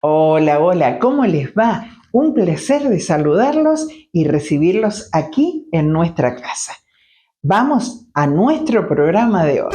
Hola, hola, ¿cómo les va? Un placer de saludarlos y recibirlos aquí en nuestra casa. Vamos a nuestro programa de hoy.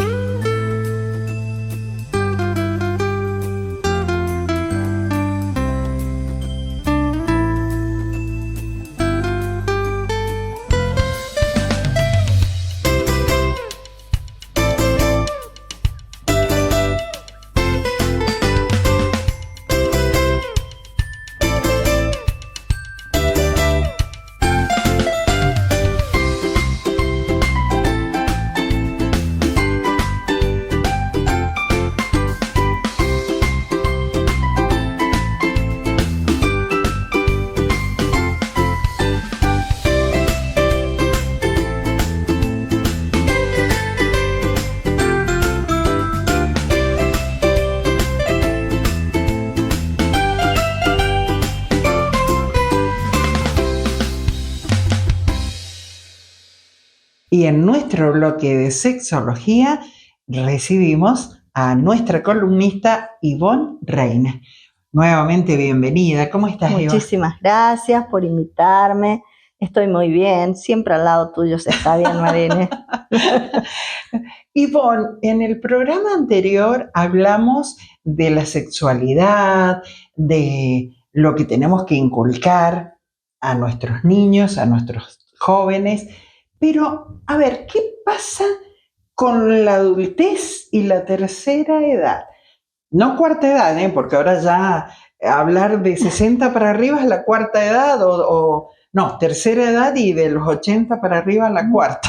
Y en nuestro bloque de sexología recibimos a nuestra columnista Ivonne Reina. Nuevamente bienvenida. ¿Cómo estás, Ivonne? Muchísimas gracias por invitarme. Estoy muy bien. Siempre al lado tuyo se está bien, Marine. Ivonne, en el programa anterior hablamos de la sexualidad, de lo que tenemos que inculcar a nuestros niños, a nuestros jóvenes, pero a ver, ¿qué pasa con la adultez y la tercera edad? No cuarta edad, porque ahora ya hablar de 60 para arriba es la cuarta edad, no, tercera edad y de los 80 para arriba la cuarta.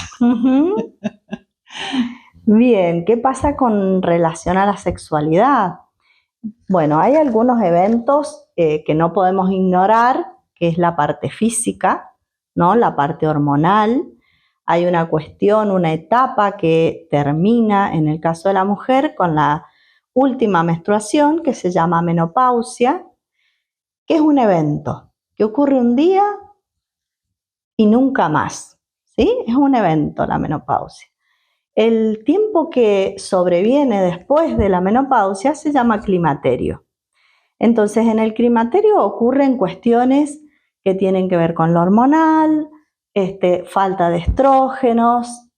Bien, ¿qué pasa con relación a la sexualidad? Bueno, hay algunos eventos que no podemos ignorar, que es la parte física, ¿no? La parte hormonal. Hay una cuestión, una etapa que termina, en el caso de la mujer, con la última menstruación, que se llama menopausia, que es un evento que ocurre un día y nunca más, ¿sí? Es un evento la menopausia. El tiempo que sobreviene después de la menopausia se llama climaterio. Entonces, en el climaterio ocurren cuestiones que tienen que ver con lo hormonal, falta de estrógenos,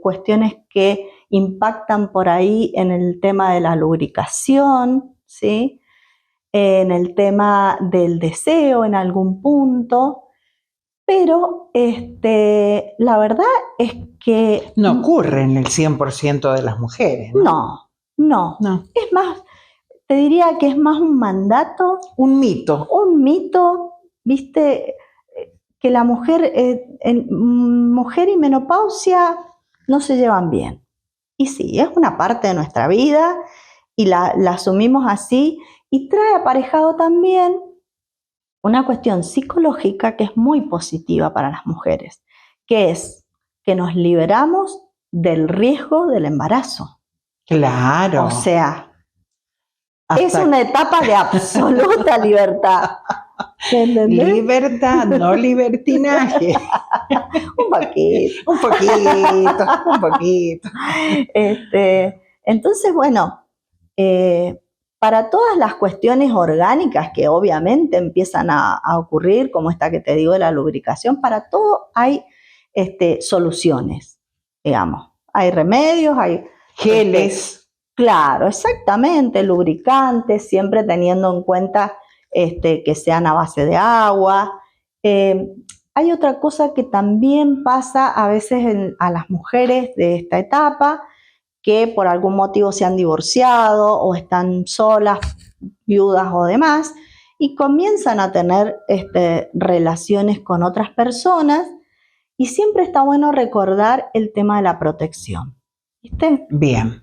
cuestiones que impactan por ahí en el tema de la lubricación, ¿sí? En el tema del deseo en algún punto, pero la verdad es que no ocurre en el 100% de las mujeres, ¿no? no. Es más, te diría que es más un mandato, un mito, viste, que la mujer, mujer y menopausia no se llevan bien. Y sí, es una parte de nuestra vida y la asumimos así, y trae aparejado también una cuestión psicológica que es muy positiva para las mujeres, que es que nos liberamos del riesgo del embarazo. Claro. O sea, es una etapa de absoluta libertad. ¿Entendés? Libertad, no libertinaje. Un poquito. Un poquito. Entonces, bueno, para todas las cuestiones orgánicas que obviamente empiezan a ocurrir, como esta que te digo de la lubricación, para todo hay soluciones, digamos. Hay remedios, hay geles. Claro, exactamente, lubricantes, siempre teniendo en cuenta que sean a base de agua. Hay otra cosa que también pasa a veces a las mujeres de esta etapa, que por algún motivo se han divorciado o están solas, viudas o demás, y comienzan a tener relaciones con otras personas, y siempre está bueno recordar el tema de la protección. ¿Viste? Bien.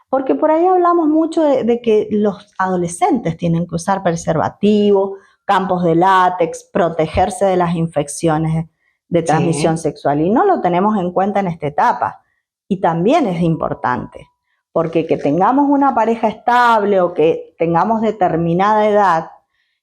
Porque por ahí hablamos mucho de que los adolescentes tienen que usar preservativo, campos de látex, protegerse de las infecciones de transmisión sexual, y no lo tenemos en cuenta en esta etapa. Y también es importante, porque que tengamos una pareja estable o que tengamos determinada edad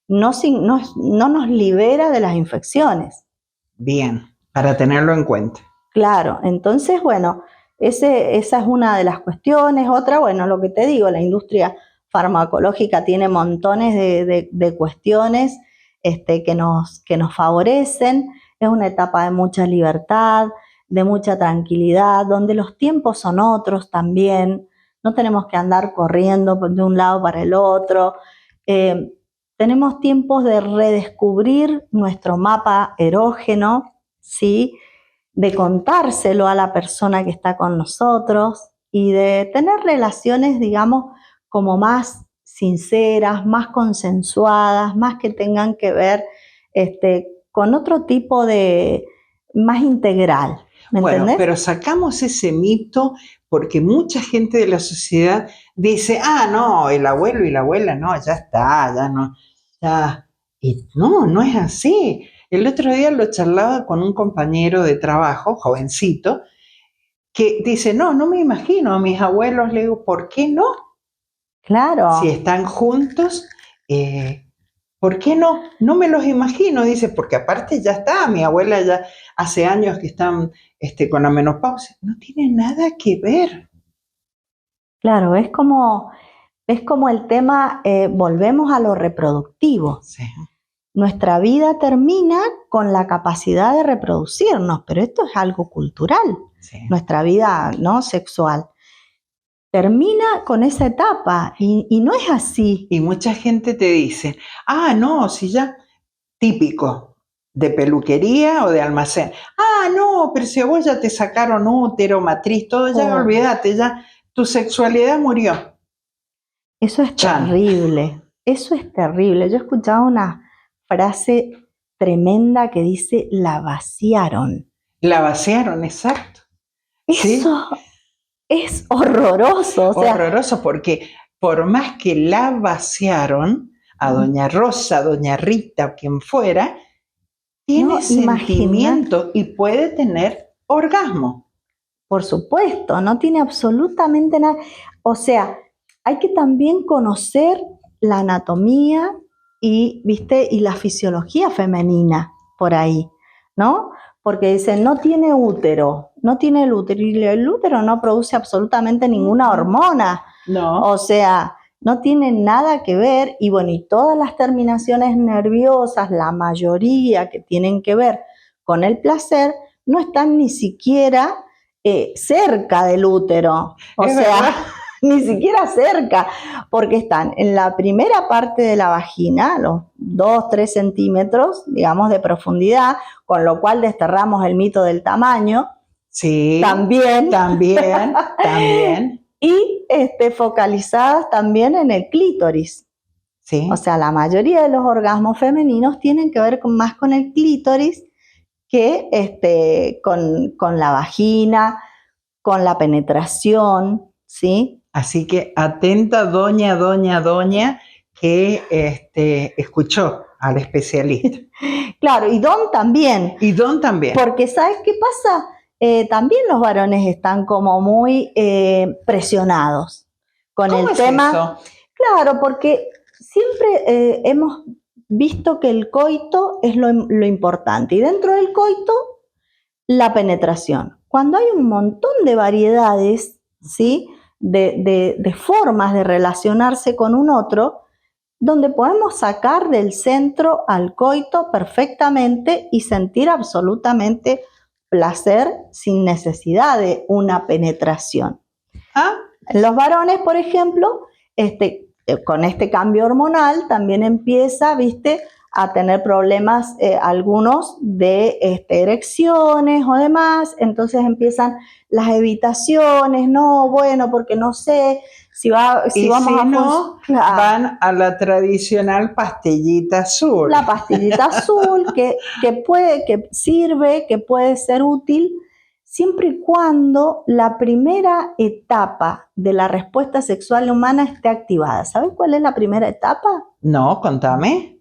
no nos libera de las infecciones. Bien, para tenerlo en cuenta. Claro, entonces, bueno, esa es una de las cuestiones. Otra, bueno, lo que te digo, la industria farmacológica tiene montones de cuestiones que nos favorecen. Es una etapa de mucha libertad, de mucha tranquilidad, donde los tiempos son otros también. No tenemos que andar corriendo de un lado para el otro. Tenemos tiempos de redescubrir nuestro mapa erógeno, ¿sí? De contárselo a la persona que está con nosotros y de tener relaciones, digamos, como más sinceras, más consensuadas, más que tengan que ver con otro tipo de, más integral. ¿Me entendés? Pero sacamos ese mito porque mucha gente de la sociedad dice, no, el abuelo y la abuela, no, ya está, ya no, ya. Y no es así. El otro día lo charlaba con un compañero de trabajo, jovencito, que dice, no me imagino a mis abuelos. Le digo, ¿por qué no? Claro. Si están juntos, ¿por qué no? No me los imagino, dice, porque aparte ya está, mi abuela ya hace años que están con la menopausia. No tiene nada que ver. Claro, es como el tema, volvemos a lo reproductivo. Sí. Nuestra vida termina con la capacidad de reproducirnos, pero esto es algo cultural. Sí. Nuestra vida, ¿no?, sexual termina con esa etapa y no es así. Y mucha gente te dice, no, si ya, típico, de peluquería o de almacén. No, pero si a vos ya te sacaron útero, matriz, todo, ya olvídate, ya tu sexualidad murió. Eso es terrible, eso es terrible. Yo he escuchado una frase tremenda que dice, la vaciaron. La vaciaron, exacto. Eso ¿sí? Es horroroso. Horroroso, porque por más que la vaciaron a doña Rosa, doña Rita, quien fuera, tiene sentimiento y puede tener orgasmo. Por supuesto, no tiene absolutamente nada. O sea, hay que también conocer la anatomía y la fisiología femenina por ahí, ¿no? Porque dicen, no tiene el útero, y el útero no produce absolutamente ninguna hormona. No. O sea, no tiene nada que ver, y bueno, y todas las terminaciones nerviosas, la mayoría que tienen que ver con el placer, no están ni siquiera cerca del útero. O sea, ni siquiera cerca, porque están en la primera parte de la vagina, los 2-3 centímetros, digamos, de profundidad, con lo cual desterramos el mito del tamaño. Sí, también. Y focalizadas también en el clítoris. Sí. O sea, la mayoría de los orgasmos femeninos tienen que ver más con el clítoris que con la vagina, con la penetración, ¿sí? Así que atenta, doña, que escuchó al especialista. Claro, y don también. Porque ¿sabes qué pasa? También los varones están como muy presionados con el tema. ¿Eso? Claro, porque siempre hemos visto que el coito es lo importante, y dentro del coito, la penetración. Cuando hay un montón de variedades, ¿sí?, de formas de relacionarse con un otro, donde podemos sacar del centro al coito perfectamente y sentir absolutamente placer sin necesidad de una penetración. Los varones, por ejemplo, con este cambio hormonal también empieza, a tener problemas algunos de erecciones o demás, entonces empiezan las evitaciones, porque no sé si vamos a... van a la tradicional pastillita azul. La pastillita azul que sirve, que puede ser útil, siempre y cuando la primera etapa de la respuesta sexual humana esté activada. ¿Sabes cuál es la primera etapa? No, contame.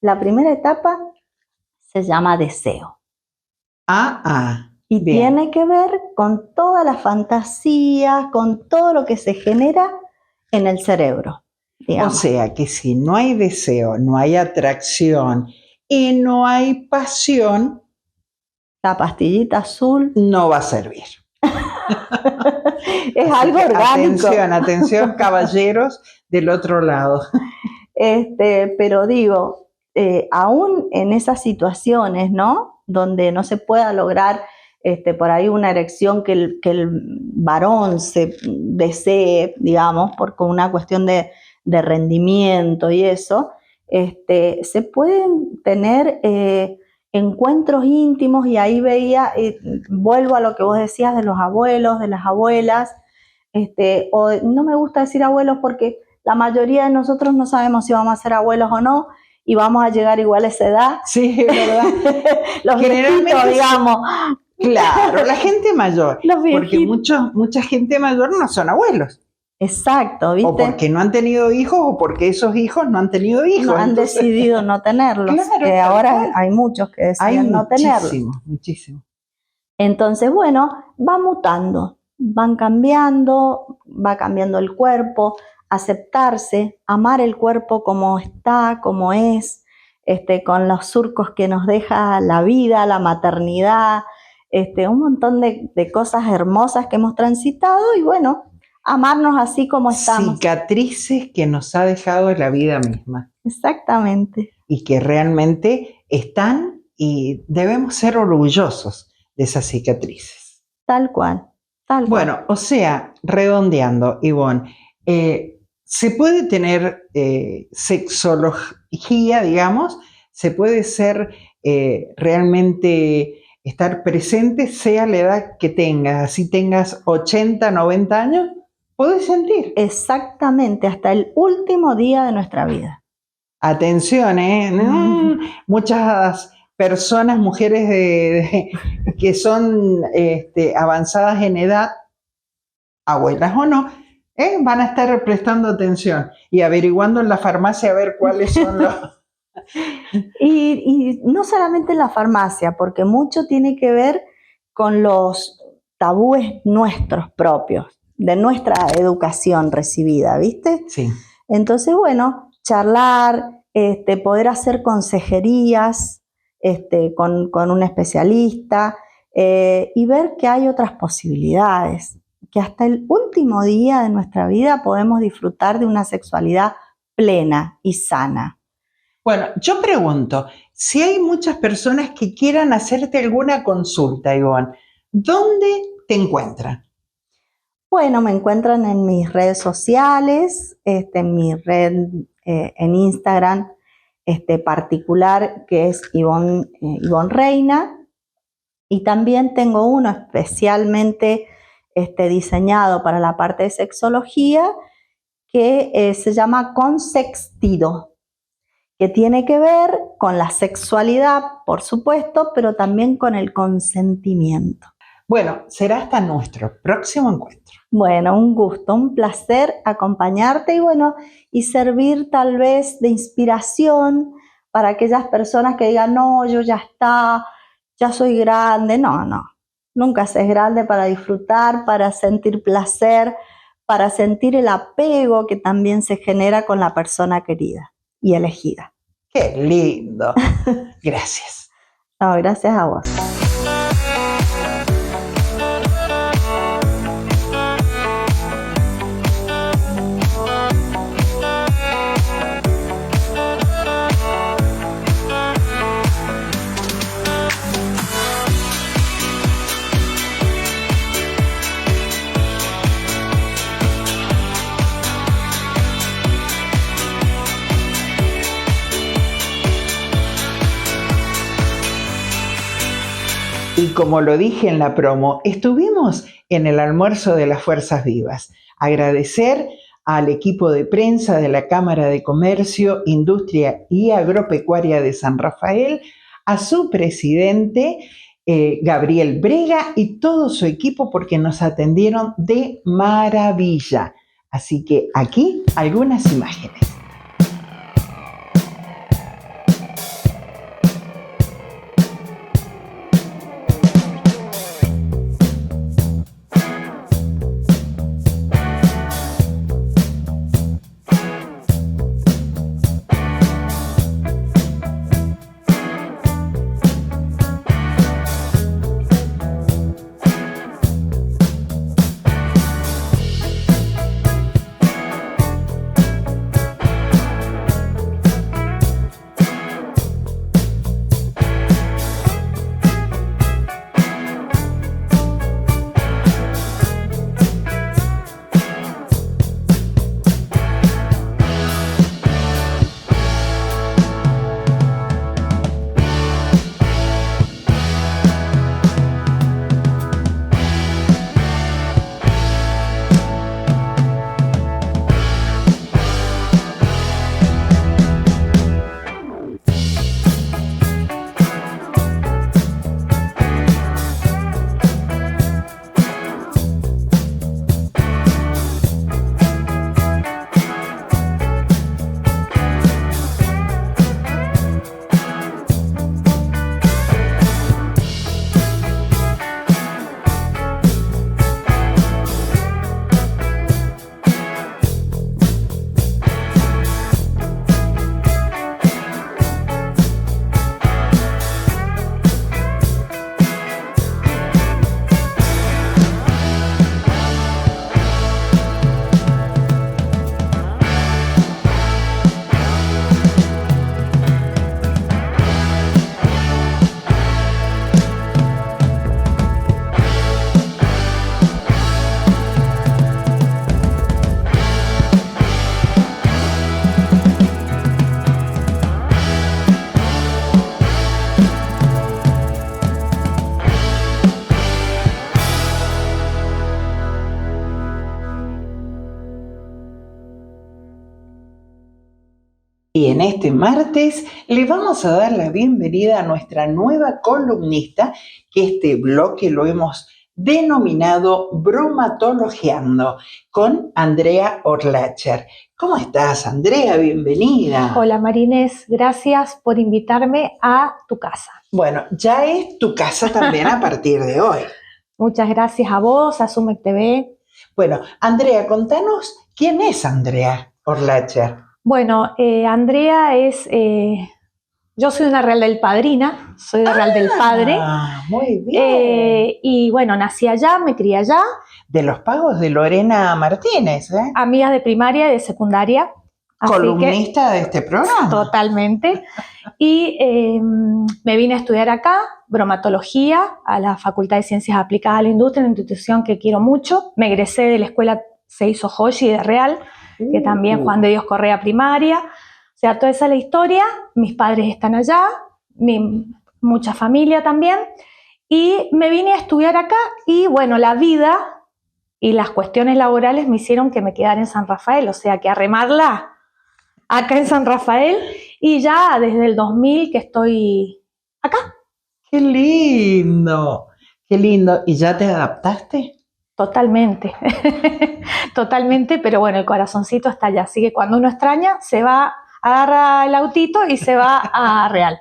La primera etapa se llama deseo. Y bien. Tiene que ver con toda la fantasía, con todo lo que se genera en el cerebro. Digamos. O sea que si no hay deseo, no hay atracción y no hay pasión, la pastillita azul no va a servir. Es algo orgánico. Atención, caballeros del otro lado. Pero digo, aún en esas situaciones, ¿no? Donde no se pueda lograr por ahí una erección que el varón se desee, digamos, con una cuestión de rendimiento y eso, se pueden tener encuentros íntimos, y ahí veía, vuelvo a lo que vos decías de los abuelos, de las abuelas, o no me gusta decir abuelos porque la mayoría de nosotros no sabemos si vamos a ser abuelos o no, y vamos a llegar igual a esa edad. Sí, es verdad. Los viejitos, digamos. Claro, la gente mayor. Los viejitos. Porque mucha gente mayor no son abuelos. Exacto, ¿viste? O porque no han tenido hijos, o porque esos hijos no han tenido hijos. No, han decidido no tenerlos. Claro, que ahora hay muchos que deciden no tenerlos. Muchísimo. Entonces, bueno, va mutando, van cambiando, va cambiando el cuerpo, aceptarse, amar el cuerpo como está, como es, con los surcos que nos deja la vida, la maternidad, un montón de cosas hermosas que hemos transitado, y bueno, amarnos así como estamos. Cicatrices que nos ha dejado la vida misma. Exactamente. Y que realmente están, y debemos ser orgullosos de esas cicatrices. Tal cual. Bueno, o sea, redondeando, Ivonne, se puede tener sexología, digamos, se puede ser realmente estar presente, sea la edad que tengas, así tengas 80, 90 años, podés sentir. Exactamente, hasta el último día de nuestra vida. Atención, muchas personas, mujeres que son avanzadas en edad, abuelas o no, van a estar prestando atención y averiguando en la farmacia a ver cuáles son los... y no solamente en la farmacia, porque mucho tiene que ver con los tabúes nuestros propios, de nuestra educación recibida, ¿viste? Sí. Entonces, bueno, charlar, poder hacer consejerías con un especialista, y ver que hay otras posibilidades, que hasta el último día de nuestra vida podemos disfrutar de una sexualidad plena y sana. Bueno, yo pregunto, si hay muchas personas que quieran hacerte alguna consulta, Ivonne, ¿dónde te encuentran? Bueno, me encuentran en mis redes sociales, en mi red en Instagram particular, que es Ivonne Reina, y también tengo uno especialmente diseñado para la parte de sexología, que se llama Consextido, que tiene que ver con la sexualidad, por supuesto, pero también con el consentimiento. Bueno, será hasta nuestro próximo encuentro. Bueno, un gusto, un placer acompañarte y servir tal vez de inspiración para aquellas personas que digan, no, yo ya soy grande. No, nunca se es grande para disfrutar, para sentir placer, para sentir el apego que también se genera con la persona querida y elegida. ¡Qué lindo! Gracias. No, gracias a vos. Y como lo dije en la promo, estuvimos en el almuerzo de las Fuerzas Vivas. Agradecer al equipo de prensa de la Cámara de Comercio, Industria y Agropecuaria de San Rafael, a su presidente, Gabriel Brega, y todo su equipo, porque nos atendieron de maravilla. Así que aquí algunas imágenes. Y en este martes le vamos a dar la bienvenida a nuestra nueva columnista, que este bloque lo hemos denominado Bromatologiando, con Andrea Orlacher. ¿Cómo estás, Andrea? Bienvenida. Hola Marinés, gracias por invitarme a tu casa. Bueno, ya es tu casa también a partir de hoy. Muchas gracias a vos, a Sumec TV. Bueno, Andrea, contanos quién es Andrea Orlacher. Bueno, Andrea es, yo soy una Real del Padrina, soy de Real del Padre. Muy bien. Y bueno, nací allá, me crié allá. De los pagos de Lorena Martínez, ¿eh? Amigas de primaria y de secundaria. Columnista de este programa. Totalmente. Y me vine a estudiar acá, bromatología, a la Facultad de Ciencias Aplicadas a la Industria, una institución que quiero mucho. Me egresé de la escuela Seizo Hoshi de Real, que también Juan de Dios Correa primaria. O sea, toda esa es la historia. Mis padres están allá, mucha familia también. Y me vine a estudiar acá y bueno, la vida y las cuestiones laborales me hicieron que me quedara en San Rafael, o sea, que a remarla acá en San Rafael, y ya desde el 2000 que estoy acá. ¡Qué lindo! ¡Qué lindo! ¿Y ya te adaptaste? Totalmente, totalmente, pero bueno, el corazoncito está allá, así que cuando uno extraña, se va, agarra el autito y se va a Real.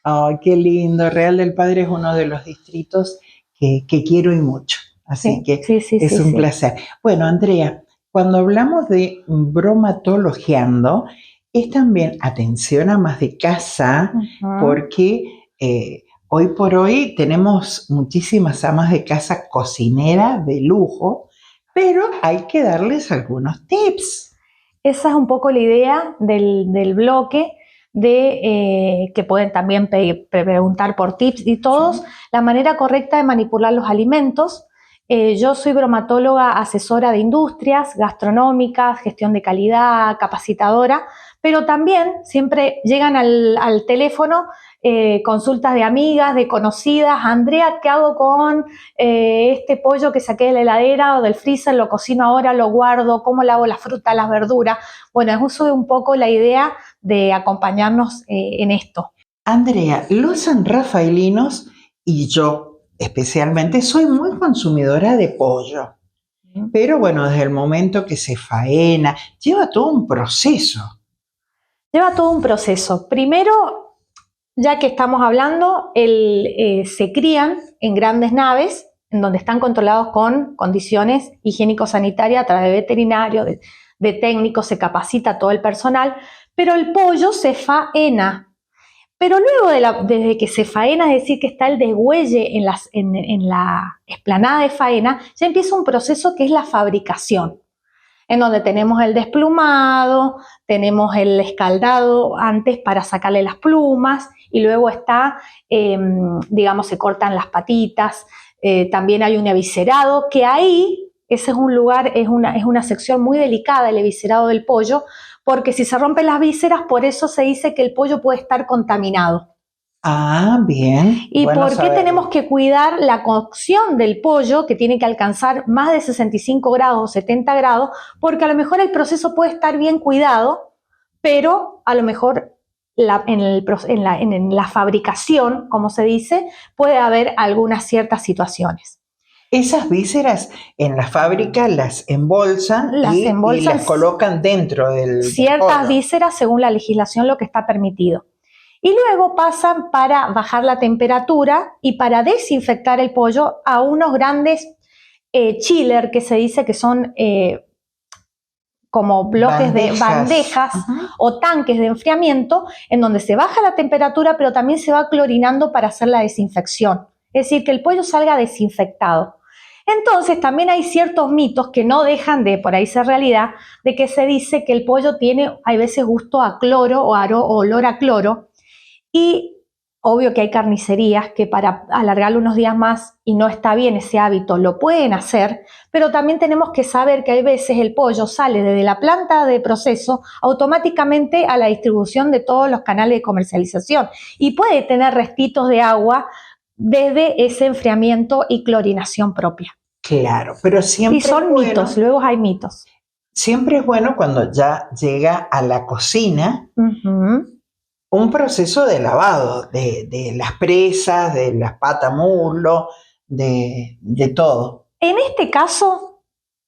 ¡Ay, qué lindo! Real del Padre es uno de los distritos que quiero y mucho, así que es un placer. Bueno, Andrea, cuando hablamos de bromatologiando, es también atención amas de casa, porque hoy por hoy tenemos muchísimas amas de casa cocineras de lujo, pero hay que darles algunos tips. Esa es un poco la idea del bloque, de que pueden también preguntar por tips y todos, la manera correcta de manipular los alimentos. Yo soy bromatóloga asesora de industrias gastronómicas, gestión de calidad, capacitadora, pero también siempre llegan al teléfono consultas de amigas, de conocidas. Andrea, ¿qué hago con este pollo que saqué de la heladera o del freezer? Lo cocino ahora, lo guardo, ¿cómo lavo la fruta, las verduras? Bueno, es uso de un poco la idea de acompañarnos en esto. Andrea, los sanrafaelinos y yo especialmente soy muy consumidora de pollo, pero bueno, desde el momento que se faena, lleva todo un proceso. Lleva todo un proceso. Primero, ya que estamos hablando, se crían en grandes naves en donde están controlados con condiciones higiénico-sanitarias a través de veterinarios, de técnicos, se capacita todo el personal, pero el pollo se faena. Pero luego desde que se faena, es decir, que está el deshuelle en la explanada de faena, ya empieza un proceso que es la fabricación, en donde tenemos el desplumado, tenemos el escaldado antes para sacarle las plumas, y luego está, digamos, se cortan las patitas, también hay un eviscerado, que ahí, ese es un lugar, es una sección muy delicada, el eviscerado del pollo, porque si se rompen las vísceras, por eso se dice que el pollo puede estar contaminado. Ah, bien. ¿Y por qué tenemos que cuidar la cocción del pollo, que tiene que alcanzar más de 65 grados o 70 grados? Porque a lo mejor el proceso puede estar bien cuidado, pero a lo mejor en la fabricación, como se dice, puede haber algunas ciertas situaciones. Esas vísceras en la fábrica las embolsan, y las colocan dentro del ciertas pollo. Vísceras según la legislación lo que está permitido. Y luego pasan para bajar la temperatura y para desinfectar el pollo a unos grandes chiller, que se dice que son como bloques de bandejas o tanques de enfriamiento, en donde se baja la temperatura, pero también se va clorinando para hacer la desinfección. Es decir, que el pollo salga desinfectado. Entonces también hay ciertos mitos que no dejan de por ahí ser realidad, de que se dice que el pollo tiene, hay veces, gusto a cloro o olor a cloro, y obvio que hay carnicerías que para alargarlo unos días más, y no está bien ese hábito, lo pueden hacer, pero también tenemos que saber que hay veces el pollo sale desde la planta de proceso automáticamente a la distribución de todos los canales de comercialización y puede tener restitos de agua desde ese enfriamiento y clorinación propia. Claro, pero siempre y son mitos, luego hay mitos. Siempre es bueno cuando ya llega a la cocina Ujú. un proceso de lavado de las presas, de las patas muslo, de todo. En este caso,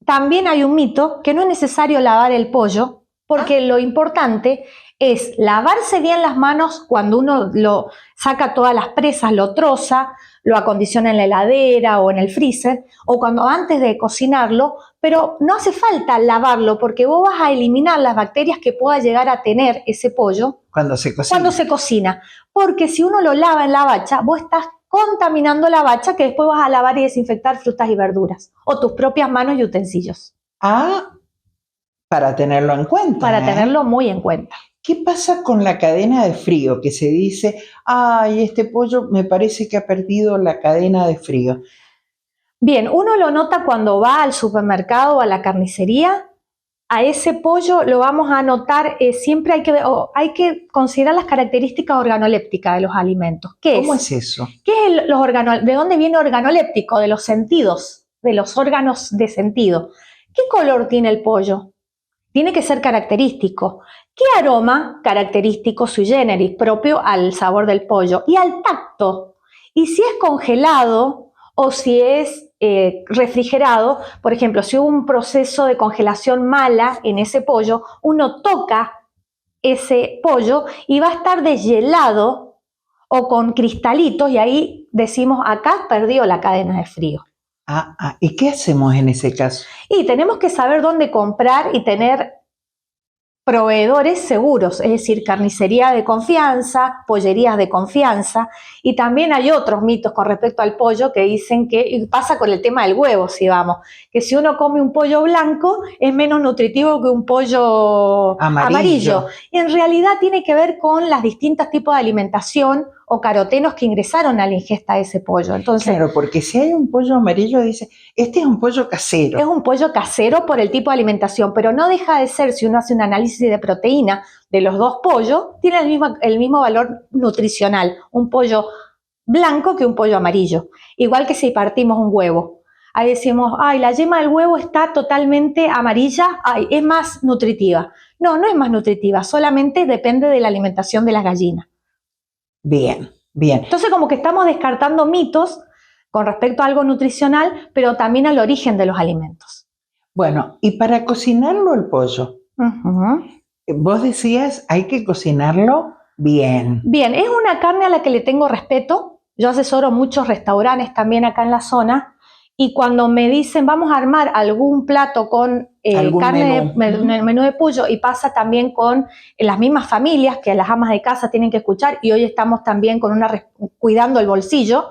también hay un mito que no es necesario lavar el pollo, porque lo importante es lavarse bien las manos cuando uno lo saca todas las presas, lo troza, lo acondiciona en la heladera o en el freezer, o cuando antes de cocinarlo, pero no hace falta lavarlo porque vos vas a eliminar las bacterias que pueda llegar a tener ese pollo Cuando se cocina. cuando se cocina. Porque si uno lo lava en la bacha, vos estás contaminando la bacha que después vas a lavar y desinfectar frutas y verduras o tus propias manos y utensilios. Ah, para tenerlo en cuenta. Para tenerlo muy en cuenta. ¿Qué pasa con la cadena de frío? Que se dice, ay, este pollo me parece que ha perdido la cadena de frío. Bien, uno lo nota cuando va al supermercado o a la carnicería. A ese pollo lo vamos a notar, siempre hay que considerar las características organolépticas de los alimentos. ¿Cómo es eso? ¿Qué es ¿De dónde viene organoléptico? De los sentidos, de los órganos de sentido. ¿Qué color tiene el pollo? Tiene que ser característico. ¿Qué aroma? Característico sui generis, propio al sabor del pollo. Y al tacto. Y si es congelado o si es refrigerado, por ejemplo, si hubo un proceso de congelación mala en ese pollo, uno toca ese pollo y va a estar deshielado o con cristalitos y ahí decimos, acá perdió la cadena de frío. ¿Y qué hacemos en ese caso? Y tenemos que saber dónde comprar y tener proveedores seguros, es decir, carnicería de confianza, pollerías de confianza, y también hay otros mitos con respecto al pollo que dicen que, y pasa con el tema del huevo, si vamos, que si uno come un pollo blanco es menos nutritivo que un pollo amarillo. Y en realidad tiene que ver con los distintos tipos de alimentación o carotenos que ingresaron a la ingesta de ese pollo. Entonces, claro, porque si hay un pollo amarillo, dice, este es un pollo casero. Es un pollo casero por el tipo de alimentación, pero no deja de ser, si uno hace un análisis de proteína de los dos pollos, tiene el mismo valor nutricional, un pollo blanco que un pollo amarillo. Igual que si partimos un huevo. Ahí decimos, ay, la yema del huevo está totalmente amarilla, ay, es más nutritiva. No, no es más nutritiva, solamente depende de la alimentación de las gallinas. Bien, bien. Entonces, como que estamos descartando mitos con respecto a algo nutricional, pero también al origen de los alimentos. Bueno, y para cocinarlo el pollo, vos decías, hay que cocinarlo bien. Bien, es una carne a la que le tengo respeto. Yo asesoro muchos restaurantes también acá en la zona y cuando me dicen vamos a armar algún plato con carne, menú de pollo, y pasa también con las mismas familias que las amas de casa tienen que escuchar, y hoy estamos también con cuidando el bolsillo,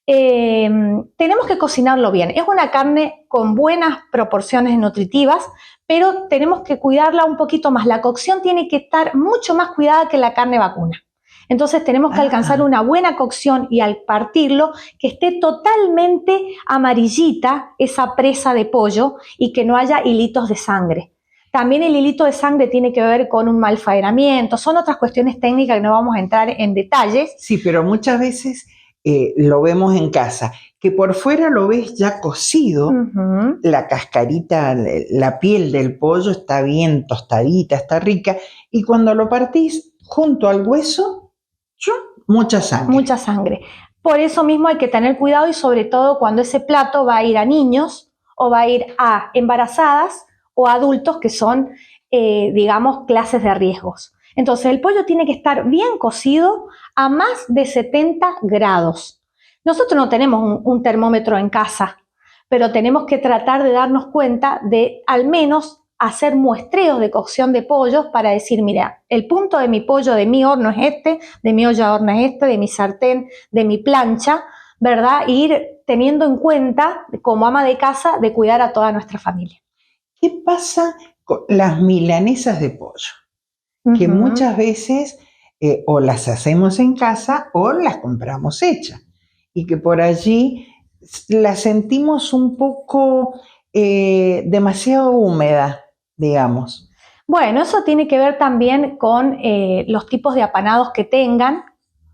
tenemos que cocinarlo bien. Es una carne con buenas proporciones nutritivas, pero tenemos que cuidarla un poquito más. La cocción tiene que estar mucho más cuidada que la carne vacuna. Entonces tenemos que alcanzar una buena cocción y al partirlo que esté totalmente amarillita esa presa de pollo y que no haya hilitos de sangre. También el hilito de sangre tiene que ver con un mal faenamiento. Son otras cuestiones técnicas que no vamos a entrar en detalles. Sí, pero muchas veces lo vemos en casa, que por fuera lo ves ya cocido, la cascarita, la piel del pollo está bien tostadita, está rica, y cuando lo partís junto al hueso, mucha sangre. Mucha sangre. Por eso mismo hay que tener cuidado y sobre todo cuando ese plato va a ir a niños o va a ir a embarazadas o a adultos que son, digamos, clases de riesgos. Entonces el pollo tiene que estar bien cocido a más de 70 grados. Nosotros no tenemos un termómetro en casa, pero tenemos que tratar de darnos cuenta de al menos hacer muestreos de cocción de pollos para decir, mira, el punto de mi pollo, de mi horno es este, de mi olla de horno es este, de mi sartén, de mi plancha, ¿verdad? E ir teniendo en cuenta, como ama de casa, de cuidar a toda nuestra familia. ¿Qué pasa con las milanesas de pollo? Que muchas veces o las hacemos en casa o las compramos hechas. Y que por allí las sentimos un poco demasiado húmeda, digamos. Bueno, eso tiene que ver también con los tipos de apanados que tengan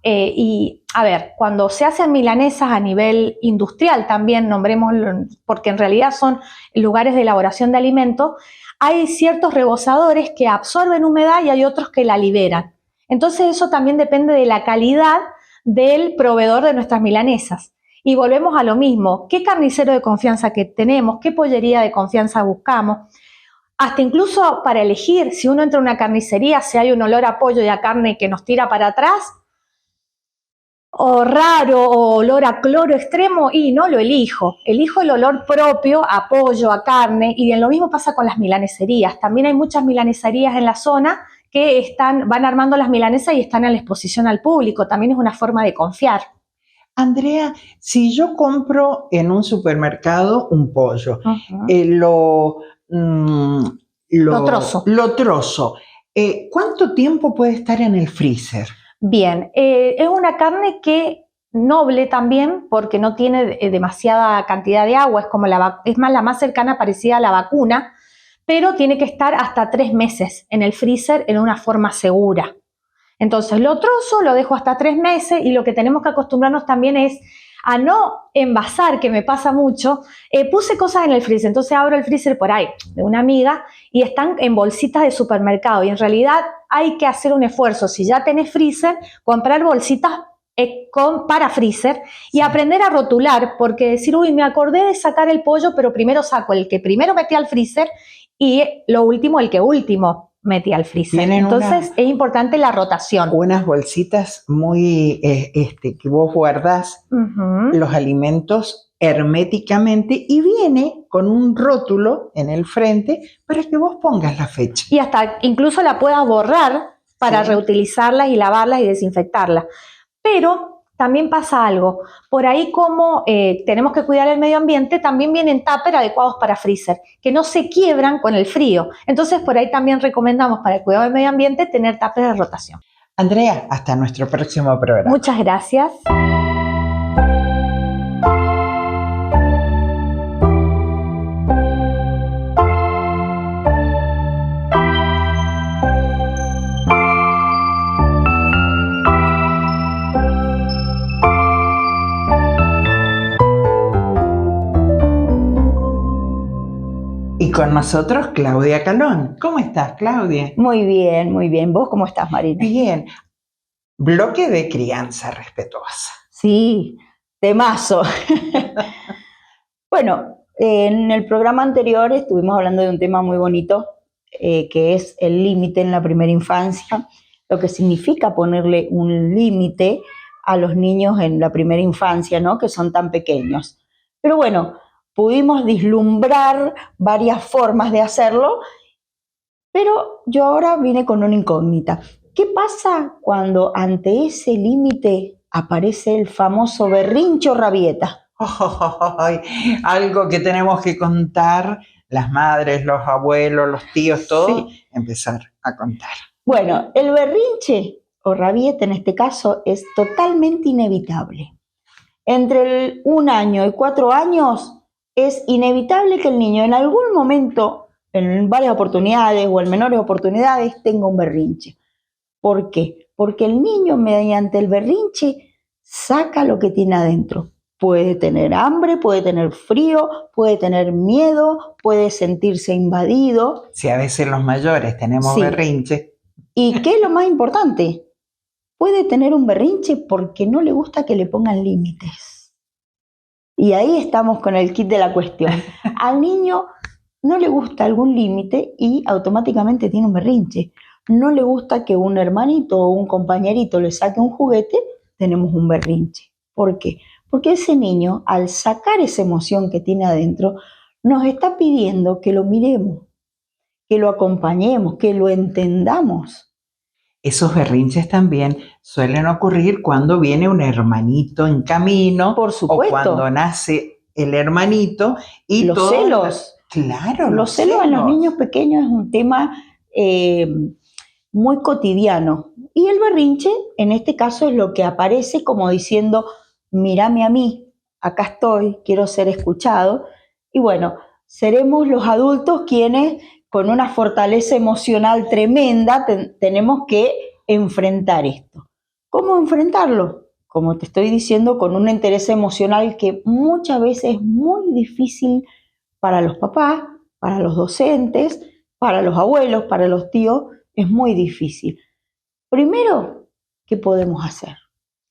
Y a ver, cuando se hacen milanesas a nivel industrial también, nombrémoslo, porque en realidad son lugares de elaboración de alimentos, hay ciertos rebosadores que absorben humedad y hay otros que la liberan. Entonces eso también depende de la calidad del proveedor de nuestras milanesas. Y volvemos a lo mismo, ¿qué carnicero de confianza que tenemos? ¿Qué pollería de confianza buscamos? Hasta incluso para elegir, si uno entra a una carnicería, si hay un olor a pollo y a carne que nos tira para atrás, o raro, o olor a cloro extremo, y no lo elijo el olor propio a pollo, a carne, y lo mismo pasa con las milaneserías. También hay muchas milaneserías en la zona que van armando las milanesas y están a la exposición al público, también es una forma de confiar. Andrea, si yo compro en un supermercado un pollo, Lo trozo. lo trozo, ¿cuánto tiempo puede estar en el freezer? Bien, es una carne que noble también porque no tiene demasiada cantidad de agua, es más la más cercana parecida a la vacuna, pero tiene que estar hasta 3 meses en el freezer en una forma segura. Entonces lo trozo, lo dejo hasta 3 meses y lo que tenemos que acostumbrarnos también es a no envasar, que me pasa mucho. Puse cosas en el freezer, entonces abro el freezer por ahí de una amiga y están en bolsitas de supermercado y en realidad hay que hacer un esfuerzo. Si ya tenés freezer, comprar bolsitas para freezer y aprender a rotular, porque decir, uy, me acordé de sacar el pollo, pero primero saco el que primero metí al freezer y lo último, el que último metí al freezer. Entonces es importante la rotación. Unas bolsitas muy que vos guardás los alimentos herméticamente y viene con un rótulo en el frente para que vos pongas la fecha. Y hasta incluso la puedas borrar para reutilizarlas y lavarlas y desinfectarlas. Pero también pasa algo, por ahí como tenemos que cuidar el medio ambiente, también vienen tupper adecuados para freezer, que no se quiebran con el frío. Entonces por ahí también recomendamos para el cuidado del medio ambiente tener tupper de rotación. Andrea, hasta nuestro próximo programa. Muchas gracias. Y con nosotros Claudia Calón. ¿Cómo estás, Claudia? Muy bien, muy bien. ¿Vos cómo estás, Marina? Bien. Bloque de crianza respetuosa. Sí, temazo. Bueno, en el programa anterior estuvimos hablando de un tema muy bonito, que es el límite en la primera infancia, lo que significa ponerle un límite a los niños en la primera infancia, ¿no? Que son tan pequeños. Pero bueno, pudimos vislumbrar varias formas de hacerlo, pero yo ahora vine con una incógnita. ¿Qué pasa cuando ante ese límite aparece el famoso berrinche o rabieta? Algo que tenemos que contar, las madres, los abuelos, los tíos, todos, sí. Empezar a contar. Bueno, el berrinche o rabieta en este caso es totalmente inevitable. Entre 1 año y 4 años es inevitable que el niño en algún momento, en varias oportunidades o en menores oportunidades, tenga un berrinche. ¿Por qué? Porque el niño mediante el berrinche saca lo que tiene adentro. Puede tener hambre, puede tener frío, puede tener miedo, puede sentirse invadido. Si a veces los mayores tenemos berrinche. ¿Y qué es lo más importante? Puede tener un berrinche porque no le gusta que le pongan límites. Y ahí estamos con el kit de la cuestión. Al niño no le gusta algún límite y automáticamente tiene un berrinche. No le gusta que un hermanito o un compañerito le saque un juguete, tenemos un berrinche. ¿Por qué? Porque ese niño, al sacar esa emoción que tiene adentro, nos está pidiendo que lo miremos, que lo acompañemos, que lo entendamos. Esos berrinches también suelen ocurrir cuando viene un hermanito en camino. Por supuesto. O cuando nace el hermanito. Y los celos. Claro, los celos en los niños pequeños es un tema muy cotidiano. Y el berrinche, en este caso, es lo que aparece como diciendo, mírame a mí, acá estoy, quiero ser escuchado. Y bueno, seremos los adultos quienes, con una fortaleza emocional tremenda, tenemos que enfrentar esto. ¿Cómo enfrentarlo? Como te estoy diciendo, con un interés emocional que muchas veces es muy difícil para los papás, para los docentes, para los abuelos, para los tíos, es muy difícil. Primero, ¿qué podemos hacer?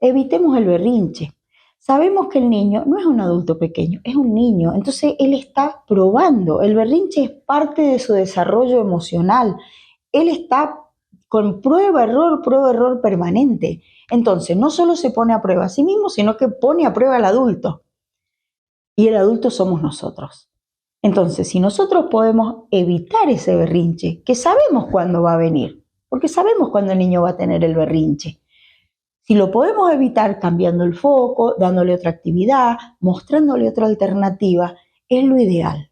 Evitemos el berrinche. Sabemos que el niño no es un adulto pequeño, es un niño, entonces él está probando. El berrinche es parte de su desarrollo emocional. Él está con prueba, error permanente. Entonces, no solo se pone a prueba a sí mismo, sino que pone a prueba al adulto. Y el adulto somos nosotros. Entonces, si nosotros podemos evitar ese berrinche, que sabemos cuándo va a venir, porque sabemos cuándo el niño va a tener el berrinche, si lo podemos evitar cambiando el foco, dándole otra actividad, mostrándole otra alternativa, es lo ideal.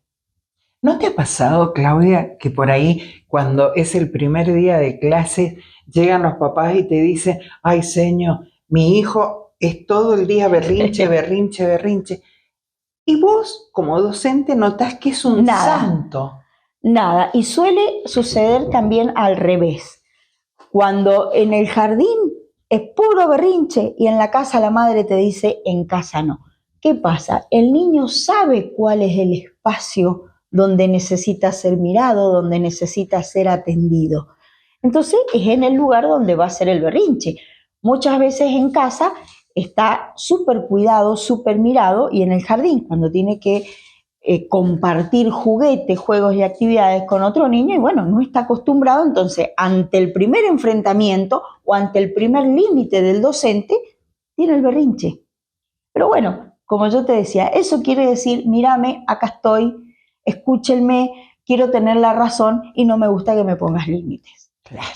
¿No te ha pasado, Claudia, que por ahí cuando es el primer día de clase llegan los papás y te dicen, ay, señor, mi hijo es todo el día berrinche, berrinche, berrinche? Y vos, como docente, notás que es un santo. Nada, y suele suceder también al revés. Cuando en el jardín es puro berrinche y en la casa la madre te dice, en casa no. ¿Qué pasa? El niño sabe cuál es el espacio donde necesita ser mirado, donde necesita ser atendido. Entonces es en el lugar donde va a ser el berrinche. Muchas veces en casa está súper cuidado, súper mirado, y en el jardín, cuando tiene que compartir juguetes, juegos y actividades con otro niño, y bueno, no está acostumbrado, entonces ante el primer enfrentamiento o ante el primer límite del docente, tiene el berrinche. Pero bueno, como yo te decía, eso quiere decir, mírame, acá estoy, escúchenme, quiero tener la razón y no me gusta que me pongas límites. Claro.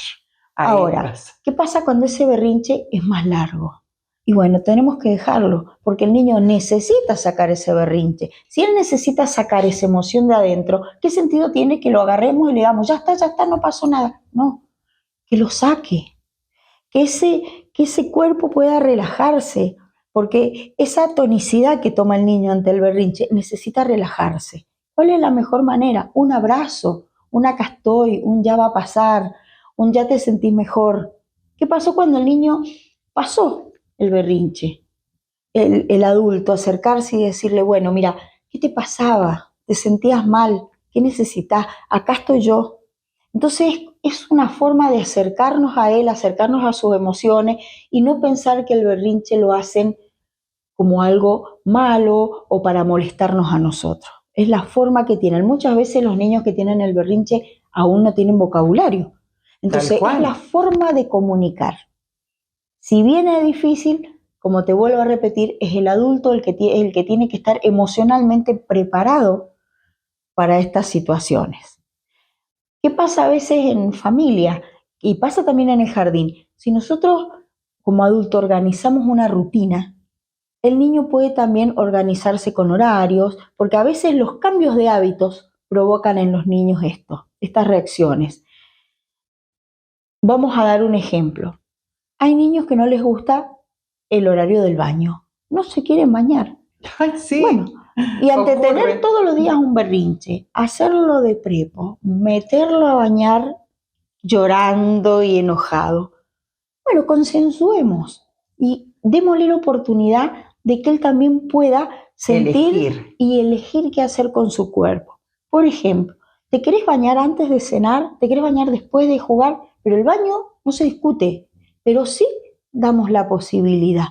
Ahora, ¿qué pasa cuando ese berrinche es más largo? Y bueno, tenemos que dejarlo, porque el niño necesita sacar ese berrinche. Si él necesita sacar esa emoción de adentro, ¿qué sentido tiene que lo agarremos y le digamos, ya está, no pasó nada? No, que lo saque, que ese cuerpo pueda relajarse, porque esa tonicidad que toma el niño ante el berrinche necesita relajarse. ¿Cuál es la mejor manera? Un abrazo, un acá estoy, un ya va a pasar, un ya te sentís mejor. ¿Qué pasó cuando el niño pasó el berrinche? El adulto acercarse y decirle, bueno, mira, ¿qué te pasaba? ¿Te sentías mal? ¿Qué necesitas? Acá estoy yo. Entonces es una forma de acercarnos a él, acercarnos a sus emociones y no pensar que el berrinche lo hacen como algo malo o para molestarnos a nosotros. Es la forma que tienen. Muchas veces los niños que tienen el berrinche aún no tienen vocabulario. Entonces es la forma de comunicar. Si bien es difícil, como te vuelvo a repetir, es el adulto el que tiene que estar emocionalmente preparado para estas situaciones. ¿Qué pasa a veces en familia? Y pasa también en el jardín. Si nosotros como adultos organizamos una rutina, el niño puede también organizarse con horarios, porque a veces los cambios de hábitos provocan en los niños estas reacciones. Vamos a dar un ejemplo. Hay niños que no les gusta el horario del baño, no se quieren bañar. Ay, sí. Bueno, y ante tener todos los días un berrinche, hacerlo de prepo, meterlo a bañar llorando y enojado, bueno, consensuemos y démosle la oportunidad de que él también pueda sentir y elegir qué hacer con su cuerpo. Por ejemplo, ¿te querés bañar antes de cenar? ¿Te querés bañar después de jugar? Pero el baño no se discute, pero sí damos la posibilidad.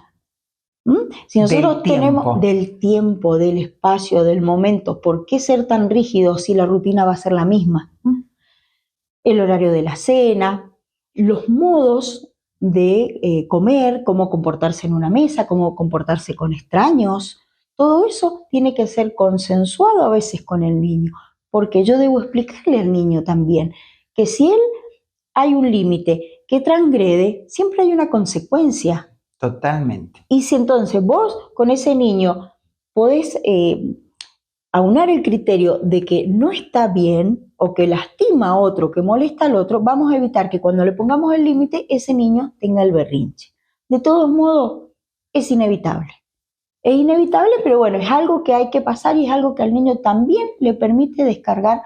Si nosotros tenemos del tiempo, del espacio, del momento, ¿por qué ser tan rígidos si la rutina va a ser la misma? El horario de la cena, los modos de comer, cómo comportarse en una mesa, cómo comportarse con extraños, todo eso tiene que ser consensuado a veces con el niño, porque yo debo explicarle al niño también que si él hay un límite que transgrede, siempre hay una consecuencia. Totalmente. Y si entonces vos con ese niño podés aunar el criterio de que no está bien o que lastima a otro, que molesta al otro, vamos a evitar que cuando le pongamos el límite, ese niño tenga el berrinche. De todos modos, es inevitable. Es inevitable, pero bueno, es algo que hay que pasar y es algo que al niño también le permite descargar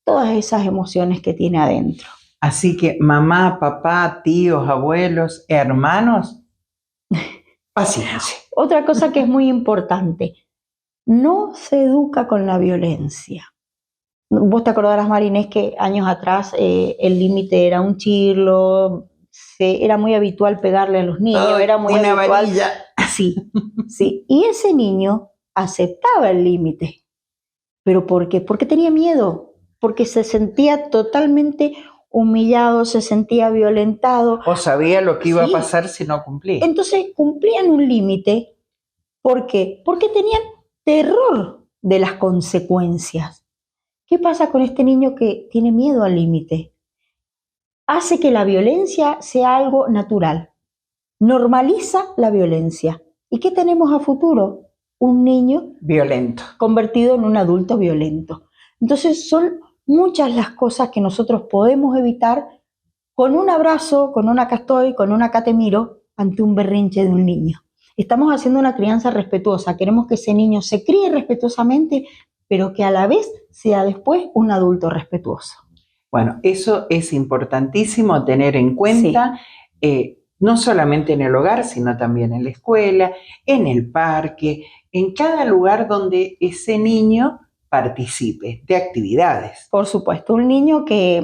todas esas emociones que tiene adentro. Así que mamá, papá, tíos, abuelos, hermanos, Paciencia. Otra cosa que es muy importante, no se educa con la violencia. Vos te acordarás, Marinés, que años atrás el límite era un chirlo, era muy habitual pegarle a los niños, era muy una habitual. varilla. Sí, sí. Y ese niño aceptaba el límite. ¿Pero por qué? Porque tenía miedo, porque se sentía totalmente humillado, se sentía violentado. O sabía lo que iba Sí. a pasar si no cumplía. Entonces cumplían un límite. ¿Por qué? Porque tenían terror de las consecuencias. ¿Qué pasa con este niño que tiene miedo al límite? Hace que la violencia sea algo natural. Normaliza la violencia. ¿Y qué tenemos a futuro? Un niño Violento. convertido en un adulto violento. Entonces son muchas las cosas que nosotros podemos evitar con un abrazo, con un acá estoy, con un acá te miro, ante un berrinche de un niño. Estamos haciendo una crianza respetuosa, queremos que ese niño se críe respetuosamente, pero que a la vez sea después un adulto respetuoso. Bueno, eso es importantísimo tener en cuenta, no solamente en el hogar, sino también en la escuela, en el parque, en cada lugar donde ese niño participe de actividades. Por supuesto, un niño que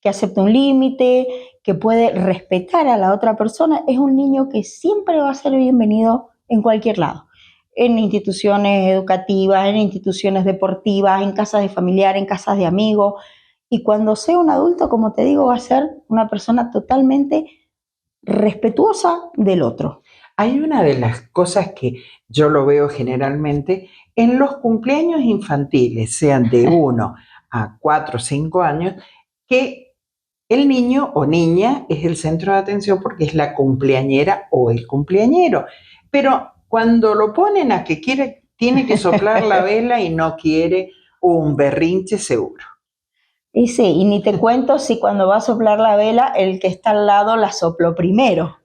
acepta un límite, que puede respetar a la otra persona, es un niño que siempre va a ser bienvenido en cualquier lado. En instituciones educativas, en instituciones deportivas, en casas de familiares, en casas de amigos. Y cuando sea un adulto, como te digo, va a ser una persona totalmente respetuosa del otro. Hay una de las cosas que yo lo veo generalmente en los cumpleaños infantiles, sean de 1 a 4 o 5 años, que el niño o niña es el centro de atención porque es la cumpleañera o el cumpleañero. Pero cuando lo ponen a que tiene que soplar la vela y no quiere, un berrinche seguro. Y sí, y ni te cuento si cuando va a soplar la vela, el que está al lado la sopló primero.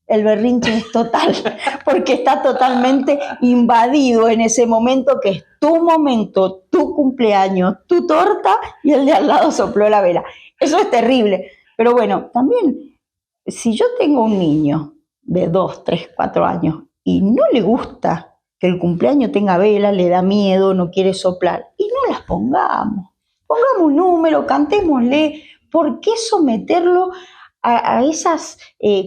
El berrinche es total, porque está totalmente invadido en ese momento que es tu momento, tu cumpleaños, tu torta, y el de al lado sopló la vela. Eso es terrible. Pero bueno, también, si yo tengo un niño de 2, 3, 4 años y no le gusta que el cumpleaños tenga vela, le da miedo, no quiere soplar, y no las pongamos. Pongamos un número, cantémosle. ¿Por qué someterlo a esas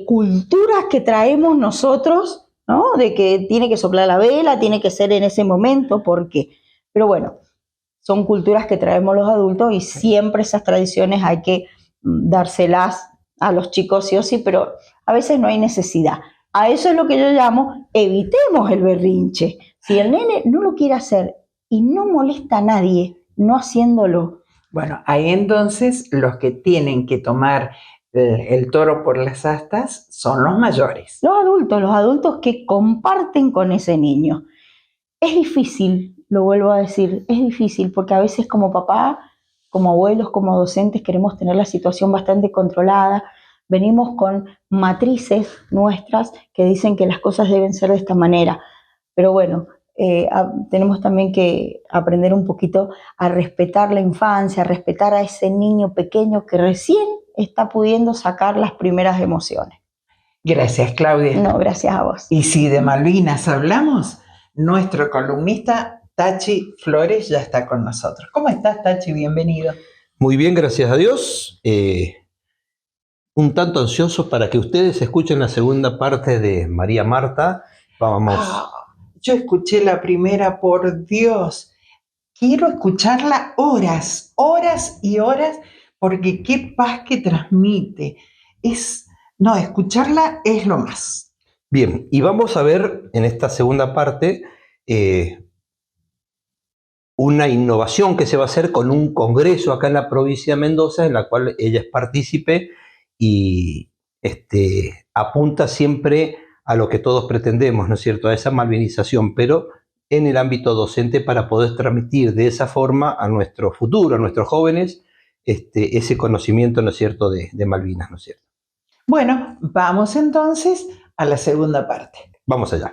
culturas que traemos nosotros, ¿no? De que tiene que soplar la vela, tiene que ser en ese momento? ¿Por qué? Pero bueno, son culturas que traemos los adultos y siempre esas tradiciones hay que dárselas a los chicos sí o sí, pero a veces no hay necesidad. A eso es lo que yo llamo, evitemos el berrinche. Si el nene no lo quiere hacer y no molesta a nadie, no haciéndolo. Bueno, ahí entonces los que tienen que tomar el toro por las astas son los mayores. Los adultos que comparten con ese niño. Es difícil, lo vuelvo a decir, es difícil porque a veces como papá, como abuelos, como docentes queremos tener la situación bastante controlada. Venimos con matrices nuestras que dicen que las cosas deben ser de esta manera. Pero bueno, tenemos también que aprender un poquito a respetar la infancia, a respetar a ese niño pequeño que recién está pudiendo sacar las primeras emociones. Gracias, Claudia. No, gracias a vos. Y si de Malvinas hablamos, nuestro columnista Tachi Flores ya está con nosotros. ¿Cómo estás, Tachi? Bienvenido. Muy bien, gracias a Dios. Un tanto ansioso para que ustedes escuchen la segunda parte de María Marta. Vamos. Yo escuché la primera, por Dios. Quiero escucharla horas, horas y horas, porque qué paz que transmite. Escucharla es lo más. Bien, y vamos a ver en esta segunda parte una innovación que se va a hacer con un congreso acá en la provincia de Mendoza, en la cual ella es partícipe y apunta siempre a lo que todos pretendemos, ¿no es cierto?, a esa malvinización, pero en el ámbito docente para poder transmitir de esa forma a nuestro futuro, a nuestros jóvenes, ese conocimiento, ¿no es cierto?, de Malvinas, ¿no es cierto? Bueno, vamos entonces a la segunda parte. Vamos allá.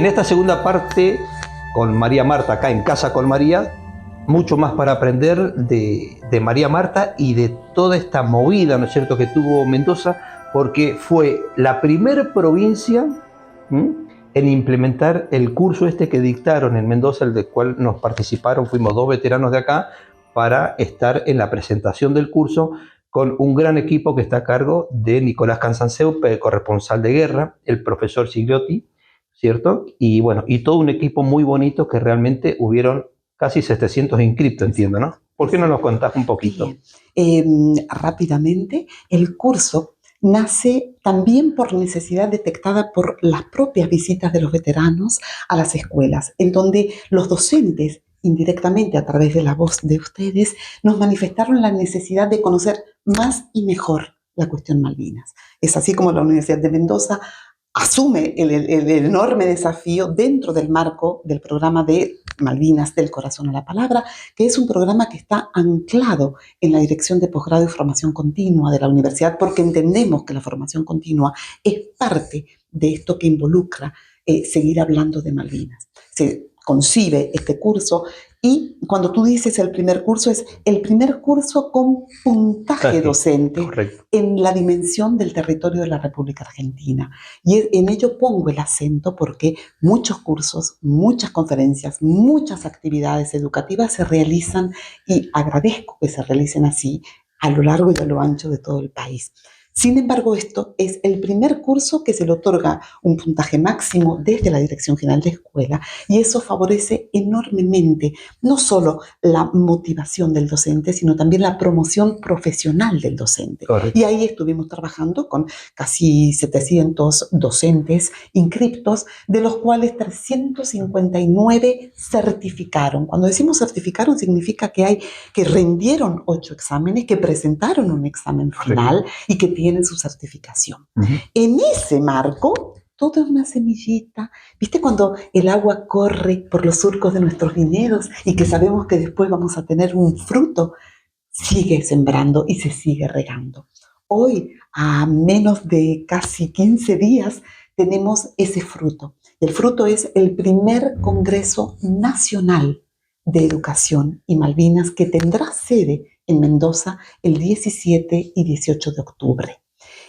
En esta segunda parte, con María Marta, acá en Casa con María, mucho más para aprender de María Marta y de toda esta movida, ¿no es cierto?, que tuvo Mendoza, porque fue la primer provincia en implementar el curso este que dictaron en Mendoza, el del cual nos participaron, fuimos 2 veteranos de acá, para estar en la presentación del curso con un gran equipo que está a cargo de Nicolás Cansanseu, corresponsal de guerra, el profesor Gigliotti, ¿cierto? Y bueno, y todo un equipo muy bonito que realmente hubieron casi 700 inscriptos, entiendo, ¿no? ¿Por qué no nos contás un poquito? Rápidamente, el curso nace también por necesidad detectada por las propias visitas de los veteranos a las escuelas, en donde los docentes, indirectamente a través de la voz de ustedes, nos manifestaron la necesidad de conocer más y mejor la cuestión Malvinas. Es así como la Universidad de Mendoza asume el enorme desafío dentro del marco del programa de Malvinas del Corazón a la Palabra, que es un programa que está anclado en la Dirección de Posgrado y Formación Continua de la universidad, porque entendemos que la formación continua es parte de esto que involucra seguir hablando de Malvinas. Se concibe este curso y cuando tú dices el primer curso, es el primer curso con puntaje docente. Correcto. En la dimensión del territorio de la República Argentina. Y en ello pongo el acento porque muchos cursos, muchas conferencias, muchas actividades educativas se realizan, y agradezco que se realicen así a lo largo y a lo ancho de todo el país. Sin embargo, esto es el primer curso que se le otorga un puntaje máximo desde la Dirección General de Escuela, y eso favorece enormemente no solo la motivación del docente, sino también la promoción profesional del docente. Correcto. Y ahí estuvimos trabajando con casi 700 docentes inscriptos, de los cuales 359 certificaron. Cuando decimos certificaron, significa que rindieron 8 exámenes, que presentaron un examen final y que tienen su certificación. En ese marco, todo es una semillita. ¿Viste cuando el agua corre por los surcos de nuestros viñedos y que sabemos que después vamos a tener un fruto? Sigue sembrando y se sigue regando. Hoy, a menos de casi 15 días, tenemos ese fruto. El fruto es el primer Congreso Nacional de Educación y Malvinas, que tendrá sede en Mendoza el 17 y 18 de octubre.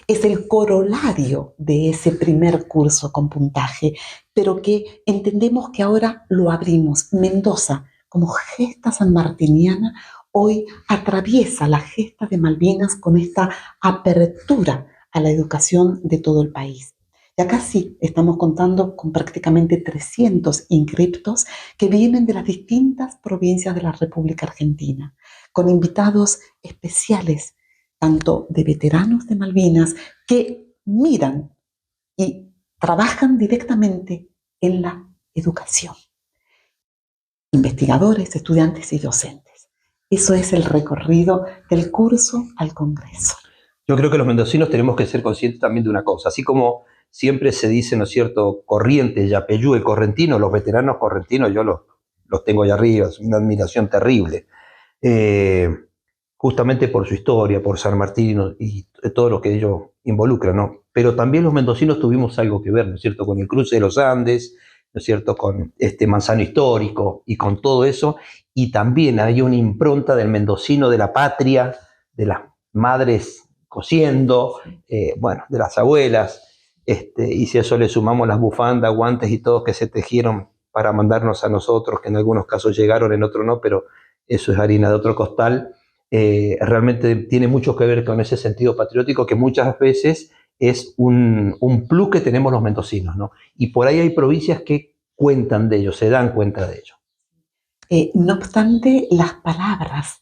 Es el corolario de ese primer curso con puntaje, pero que entendemos que ahora lo abrimos. Mendoza, como gesta sanmartiniana, hoy atraviesa la gesta de Malvinas con esta apertura a la educación de todo el país. Y acá sí estamos contando con prácticamente 300 inscriptos que vienen de las distintas provincias de la República Argentina, con invitados especiales, tanto de veteranos de Malvinas que miran y trabajan directamente en la educación. Investigadores, estudiantes y docentes. Eso es el recorrido del curso al Congreso. Yo creo que los mendocinos tenemos que ser conscientes también de una cosa. Así como siempre se dice, ¿no es cierto?, Corrientes, Yapeyú, el correntino, los veteranos correntinos, yo los tengo allá arriba, es una admiración terrible. Justamente por su historia, por San Martín y todo lo que ellos involucran, ¿no? Pero también los mendocinos tuvimos algo que ver, ¿no es cierto?, con el cruce de los Andes, ¿no es cierto?, con este Manzano histórico y con todo eso. Y también hay una impronta del mendocino de la patria, de las madres cosiendo, bueno, de las abuelas, y si a eso le sumamos las bufandas, guantes y todo que se tejieron para mandarnos a nosotros, que en algunos casos llegaron, en otros no, pero eso es harina de otro costal. Realmente tiene mucho que ver con ese sentido patriótico que muchas veces es un plus que tenemos los mendocinos, ¿no? Y por ahí hay provincias que cuentan de ello, se dan cuenta de ello. No obstante, las palabras,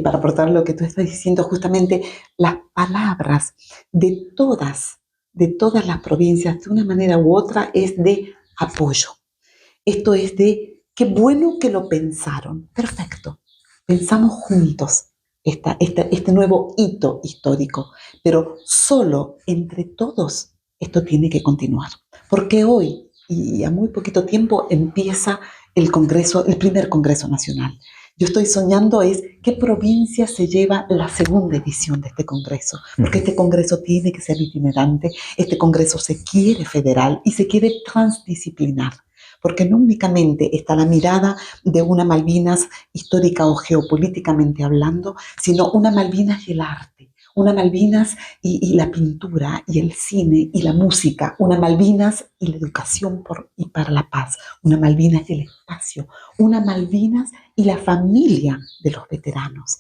para aportar lo que tú estás diciendo, justamente las palabras de todas las provincias, de una manera u otra, es de apoyo. Esto es de, qué bueno que lo pensaron, perfecto, pensamos juntos este nuevo hito histórico, pero solo entre todos esto tiene que continuar, porque hoy, y a muy poquito tiempo, empieza el primer Congreso Nacional. Yo estoy soñando es qué provincia se lleva la segunda edición de este congreso, porque este congreso tiene que ser itinerante, este congreso se quiere federal y se quiere transdisciplinar, porque no únicamente está la mirada de una Malvinas histórica o geopolíticamente hablando, sino una Malvinas y el arte, una Malvinas y la pintura y el cine y la música, una Malvinas y la educación y para la paz, una Malvinas y el espacio, una Malvinas y la familia de los veteranos.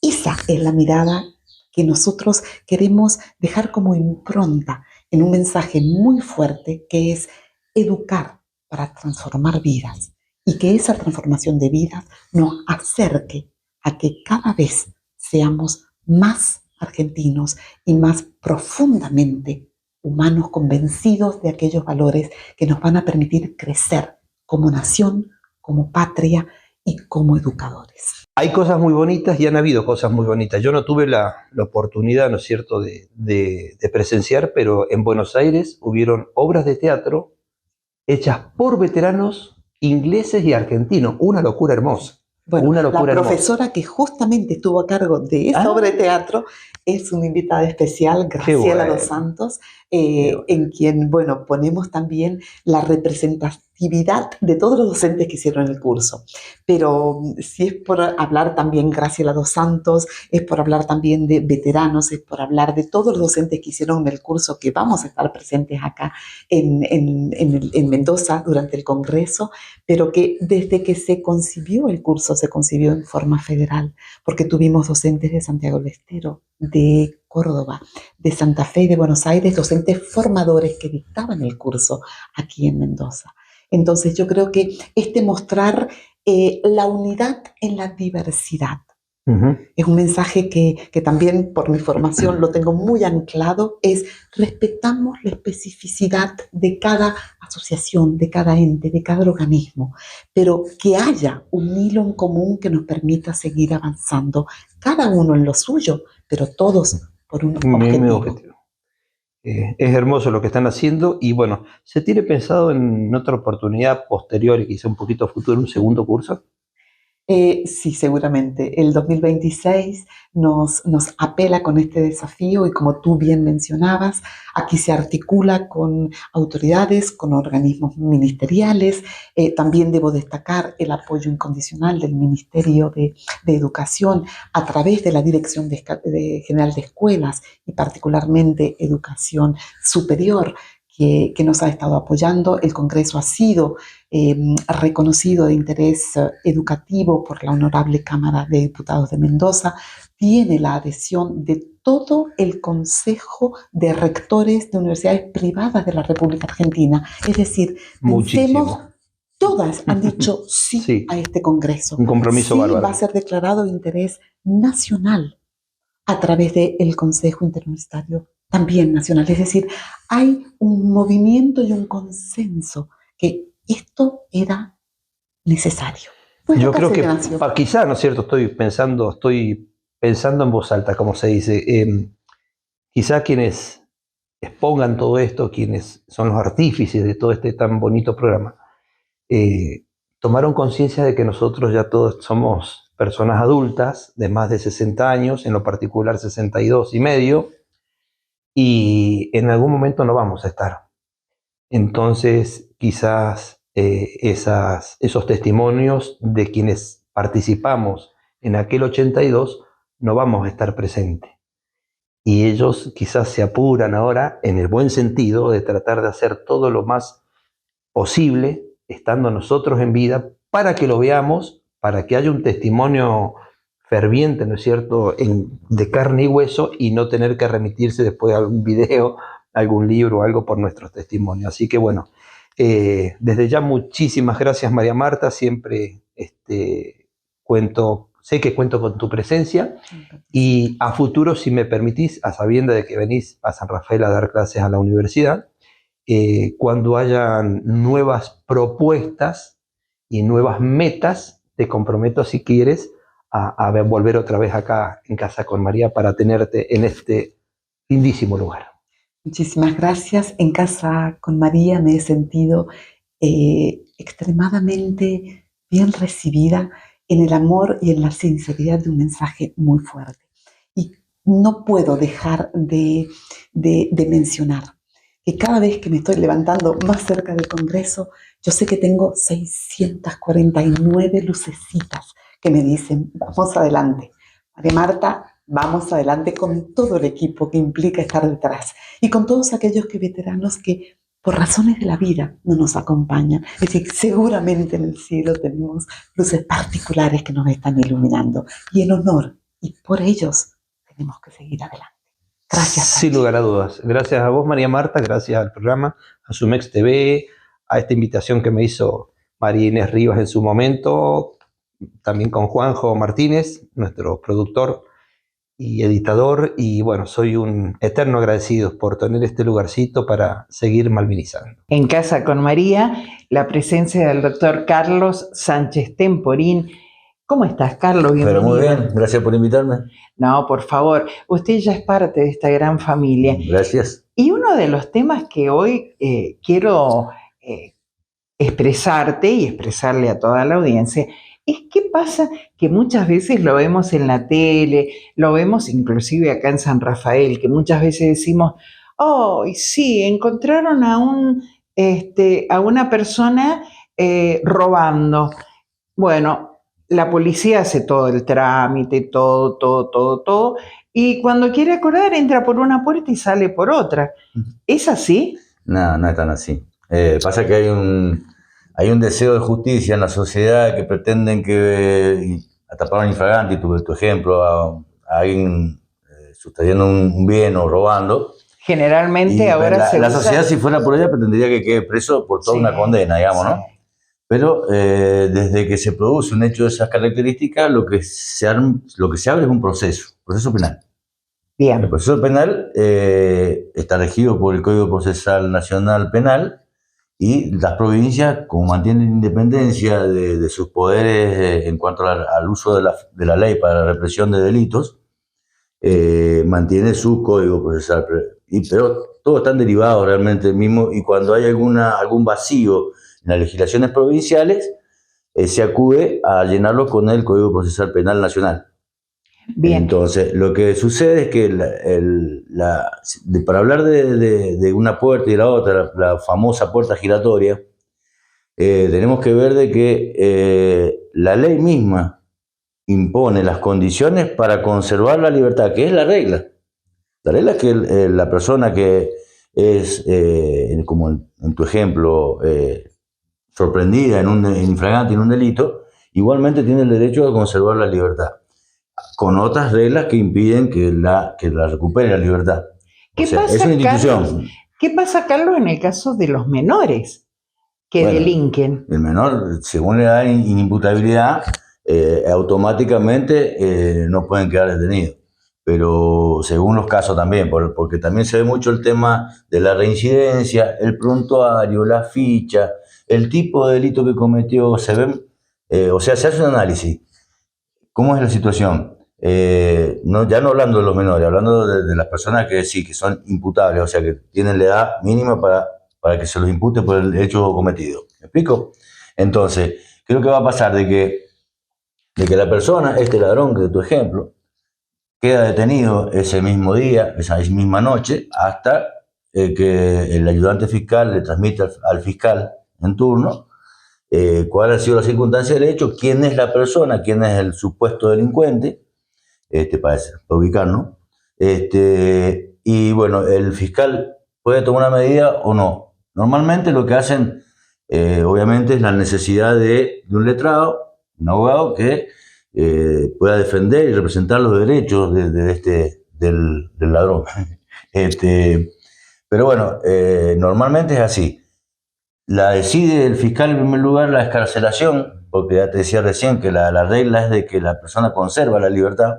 Esa es la mirada que nosotros queremos dejar como impronta en un mensaje muy fuerte que es educar para transformar vidas y que esa transformación de vidas nos acerque a que cada vez seamos más argentinos y más profundamente humanos convencidos de aquellos valores que nos van a permitir crecer como nación, como patria y como educadores. Hay cosas muy bonitas y han habido cosas muy bonitas. Yo no tuve la oportunidad, ¿no es cierto?, de presenciar, pero en Buenos Aires hubieron obras de teatro hechas por veteranos ingleses y argentinos. Una locura hermosa. Bueno, Una locura la profesora hermosa. que justamente estuvo a cargo de esa obra de teatro es una invitada especial, Graciela bueno. dos Santos, en quien, bueno, ponemos también la representatividad de todos los docentes que hicieron el curso. Pero si es por hablar también Graciela dos Santos, es por hablar también de veteranos, es por hablar de todos los docentes que hicieron el curso, que vamos a estar presentes acá en Mendoza durante el Congreso, pero que desde que se concibió el curso, se concibió en forma federal, porque tuvimos docentes de Santiago del Estero, de Córdoba, de Santa Fe y de Buenos Aires, docentes formadores que dictaban el curso aquí en Mendoza. Entonces yo creo que mostrar la unidad en la diversidad, es un mensaje que también por mi formación lo tengo muy anclado, es respetamos la especificidad de cada asociación, de cada ente, de cada organismo, pero que haya un hilo en común que nos permita seguir avanzando, cada uno en lo suyo, pero todos por un objetivo. Es hermoso lo que están haciendo y bueno, ¿se tiene pensado en otra oportunidad posterior y quizá un poquito futuro, un segundo curso? Sí, seguramente. El 2026 nos apela con este desafío y como tú bien mencionabas, aquí se articula con autoridades, con organismos ministeriales. También debo destacar el apoyo incondicional del Ministerio de Educación a través de la Dirección General de Escuelas y particularmente Educación Superior, que nos ha estado apoyando. El Congreso ha sido reconocido de interés educativo por la Honorable Cámara de Diputados de Mendoza, tiene la adhesión de todo el Consejo de Rectores de Universidades Privadas de la República Argentina. Es decir, pensemos, todas han dicho sí a este Congreso. Un compromiso bárbaro. Va a ser declarado de interés nacional a través del Consejo Interuniversitario también nacional. Es decir, hay un movimiento y un consenso que esto era necesario. Pues yo creo que quizá, ¿no es cierto? Estoy pensando en voz alta, como se dice. Quizá quienes expongan todo esto, quienes son los artífices de todo este tan bonito programa, tomaron conciencia de que nosotros ya todos somos personas adultas de más de 60 años, en lo particular 62 y medio, y en algún momento no vamos a estar. Entonces, quizás esos testimonios de quienes participamos en aquel 82 no vamos a estar presentes. Y ellos quizás se apuran ahora, en el buen sentido, de tratar de hacer todo lo más posible, estando nosotros en vida, para que lo veamos, para que haya un testimonio ferviente, ¿no es cierto?, de carne y hueso, y no tener que remitirse después a algún video, algún libro o algo por nuestros testimonios. Así que bueno, desde ya muchísimas gracias, María Marta. Siempre sé que cuento con tu presencia, y a futuro, si me permitís, a sabienda de que venís a San Rafael a dar clases a la universidad, cuando hayan nuevas propuestas y nuevas metas, te comprometo, si quieres, a volver otra vez acá en Casa con María para tenerte en este lindísimo lugar. Muchísimas gracias. En Casa con María me he sentido extremadamente bien recibida en el amor y en la sinceridad de un mensaje muy fuerte. Y no puedo dejar de mencionar que cada vez que me estoy levantando más cerca del Congreso, yo sé que tengo 649 lucecitas que me dicen, vamos adelante. María Marta, vamos adelante con todo el equipo que implica estar detrás y con todos aquellos veteranos que por razones de la vida no nos acompañan. Es decir, seguramente en el cielo tenemos luces particulares que nos están iluminando y en honor y por ellos tenemos que seguir adelante. Gracias. Sin lugar a dudas. Gracias a vos, María Marta, gracias al programa, a Sumex TV, a esta invitación que me hizo María Inés Rivas en su momento, también con Juanjo Martínez, nuestro productor y editador, y bueno, soy un eterno agradecido por tener este lugarcito para seguir malvinizando. En Casa con María, la presencia del doctor Carlos Sánchez Temporín. ¿Cómo estás, Carlos? Pero muy bien, gracias por invitarme. No, por favor, usted ya es parte de esta gran familia. Gracias. Y uno de los temas que hoy quiero expresarte y expresarle a toda la audiencia es qué pasa que muchas veces lo vemos en la tele, lo vemos inclusive acá en San Rafael, que muchas veces decimos, oh, sí, encontraron a una persona robando. Bueno, la policía hace todo el trámite, todo, y cuando quiere acordar entra por una puerta y sale por otra. ¿Es así? No, no es tan así. Pasa que hay un deseo de justicia en la sociedad que pretenden que atraparon infraganti, tu ejemplo, a alguien sustrayendo un bien o robando. Generalmente ahora la sociedad, si fuera por ella, pretendería que quede preso por toda una condena, digamos, ¿no? Pero desde que se produce un hecho de esas características, lo que se abre es un proceso penal. Bien. El proceso penal está regido por el Código Procesal Nacional Penal y las provincias, como mantienen independencia de sus poderes en cuanto al uso de la ley para la represión de delitos, mantiene su Código Procesal. Pero todos están derivados realmente del mismo, y cuando hay algún vacío en las legislaciones provinciales, se acude a llenarlo con el Código Procesal Penal Nacional. Bien. Entonces, lo que sucede es que para hablar de una puerta y de la otra, la famosa puerta giratoria, tenemos que ver de que la ley misma impone las condiciones para conservar la libertad, que es la regla. La regla es que la persona que es, como en tu ejemplo, sorprendida en infragante, en un delito, igualmente tiene el derecho a conservar la libertad, con otras reglas que impiden que la recupere la libertad. Es una institución. Carlos, ¿qué pasa, Carlos, en el caso de los menores que delinquen? El menor, según le da inimputabilidad, automáticamente no pueden quedar detenidos. Pero según los casos también, porque también se ve mucho el tema de la reincidencia, el prontuario, la ficha, el tipo de delito que cometió, se ven, se hace un análisis. ¿Cómo es la situación? Ya no hablando de los menores, hablando de las personas que sí, que son imputables, o sea, que tienen la edad mínima para que se los impute por el hecho cometido. ¿Me explico? Entonces, ¿qué es lo que va a pasar? De que la persona, este ladrón, que de tu ejemplo, queda detenido ese mismo día, esa misma noche, hasta que el ayudante fiscal le transmite al fiscal en turno cuál ha sido la circunstancia del hecho, quién es la persona, quién es el supuesto delincuente, para ubicarnos. Y bueno, el fiscal puede tomar una medida o no. Normalmente lo que hacen, obviamente, es la necesidad de un letrado, un abogado que pueda defender y representar los derechos del ladrón. Pero bueno, normalmente es así. La decide el fiscal en primer lugar la excarcelación, porque ya te decía recién que la regla es de que la persona conserva la libertad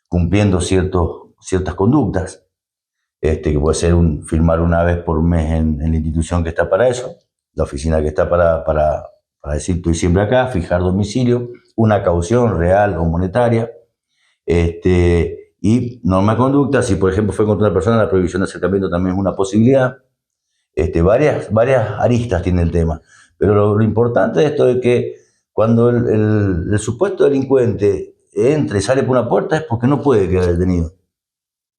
cumpliendo ciertas conductas, que puede ser firmar una vez por mes en la institución que está para eso, la oficina que está para decir estoy siempre acá, fijar domicilio, una caución real o monetaria, y norma de conducta. Si por ejemplo fue contra una persona, la prohibición de acercamiento también es una posibilidad. Varias aristas tiene el tema, pero lo importante de esto es que cuando el supuesto delincuente entra y sale por una puerta es porque no puede quedar detenido.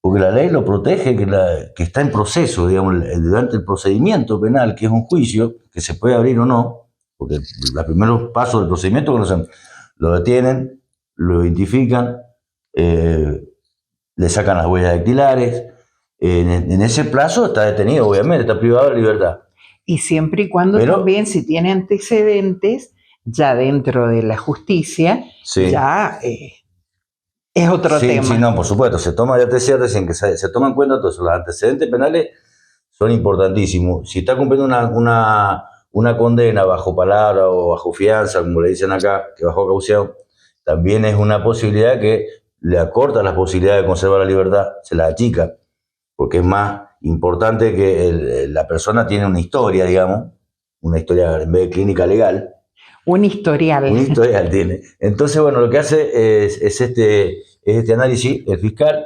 Porque la ley lo protege, que está en proceso, digamos, durante el procedimiento penal, que es un juicio, que se puede abrir o no, porque los primeros pasos del procedimiento conocen, lo detienen, lo identifican, le sacan las huellas dactilares. En ese plazo está detenido, obviamente, está privado de libertad. Y siempre y cuando Pero- también, si tiene antecedentes, ya dentro de la justicia, Sí. ya es otro Sí, tema. sí, no, por supuesto, se toma, ya te decía recién, que se toma en cuenta todos los antecedentes penales son importantísimos. Si está cumpliendo una condena bajo palabra o bajo fianza, como le dicen acá, que bajo caución, también es una posibilidad que le acorta las posibilidades de conservar la libertad, se la achica, porque es más importante que la persona tiene una historia, digamos, una historia en vez de clínica legal, Un historial. un historial tiene. Entonces, bueno, lo que hace es este análisis, el fiscal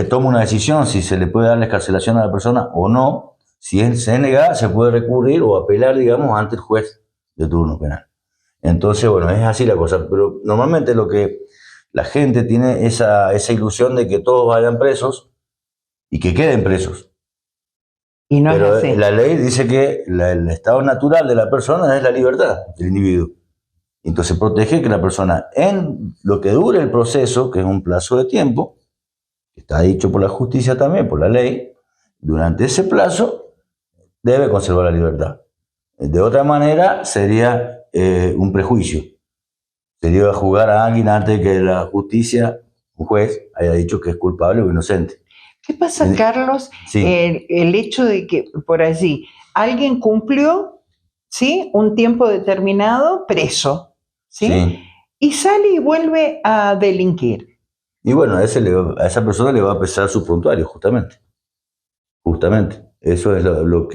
toma una decisión si se le puede dar la excarcelación a la persona o no. Si se nega, se puede recurrir o apelar, digamos, ante el juez de turno penal. Entonces, bueno, es así la cosa. Pero normalmente lo que la gente tiene esa ilusión de que todos vayan presos y que queden presos. Y no Pero es así. la ley dice que el estado natural de la persona es la libertad del individuo. Entonces protege que la persona, en lo que dure el proceso, que es un plazo de tiempo, que está dicho por la justicia también, por la ley, durante ese plazo debe conservar la libertad. De otra manera sería un prejuicio. Sería juzgar a alguien antes de que la justicia, un juez, haya dicho que es culpable o inocente. ¿Qué pasa, En- Carlos? Sí. El hecho de que por allí alguien cumplió, ¿sí?, un tiempo determinado preso, ¿sí? Sí. Y sale y vuelve a delinquir. Y bueno, a esa persona le va a pesar su prontuario, justamente. Justamente. Eso es lo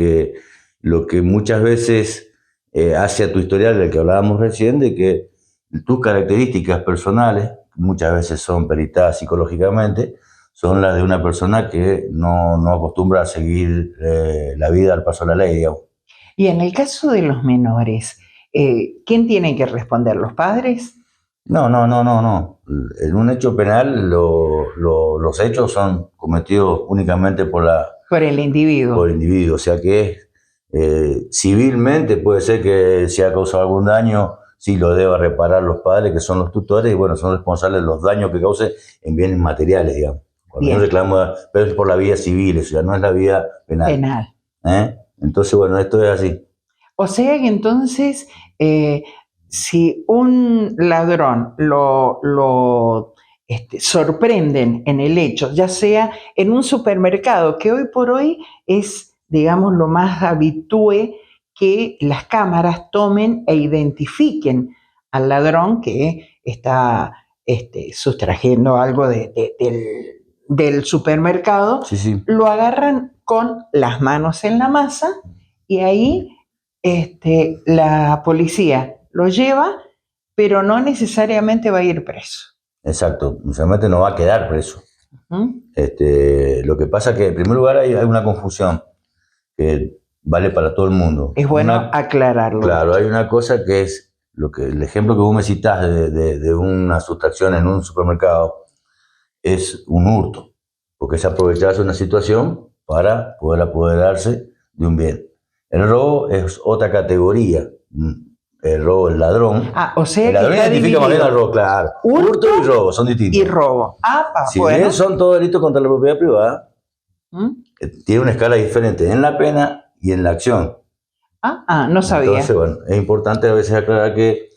que muchas veces hace a tu historial, del que hablábamos recién, de que tus características personales, muchas veces son peritadas psicológicamente, son las de una persona que no acostumbra a seguir la vida al paso de la ley, digamos. Y en el caso de los menores, ¿quién tiene que responder? ¿Los padres? No. En un hecho penal, los hechos son cometidos únicamente por Por el individuo. el individuo. O sea que civilmente puede ser que si ha causado algún daño, sí lo deba reparar los padres, que son los tutores, y bueno, son responsables de los daños que cause en bienes materiales, digamos. Cuando Bien. un reclamo, pero es por la vía civil, o sea, no es la vía penal. Penal. Entonces, bueno, esto es así. O sea que entonces, si un ladrón lo sorprenden en el hecho, ya sea en un supermercado, que hoy por hoy es, digamos, lo más habitué que las cámaras tomen e identifiquen al ladrón que está sustrayendo algo del supermercado, Sí, sí. lo agarran con las manos en la masa y ahí la policía lo lleva, pero no necesariamente va a ir preso. Exacto. Realmente no va a quedar preso. ¿Mm? Lo que pasa es que, en primer lugar, hay una confusión que vale para todo el mundo. Es bueno aclararlo. Claro, hay una cosa que es el ejemplo que vos me citás de una sustracción en un supermercado es un hurto, porque es aprovecharse de una situación para poder apoderarse de un bien. El robo es otra categoría. El robo, el ladrón. O sea El ladrón que está identifica más bien al robo, claro. Hurto y robo son distintos. y robo. Si Bueno. bien son todos delitos contra la propiedad privada, ¿Mm? tiene una escala diferente en la pena y en la acción. No sabía. Entonces, bueno, es importante a veces aclarar que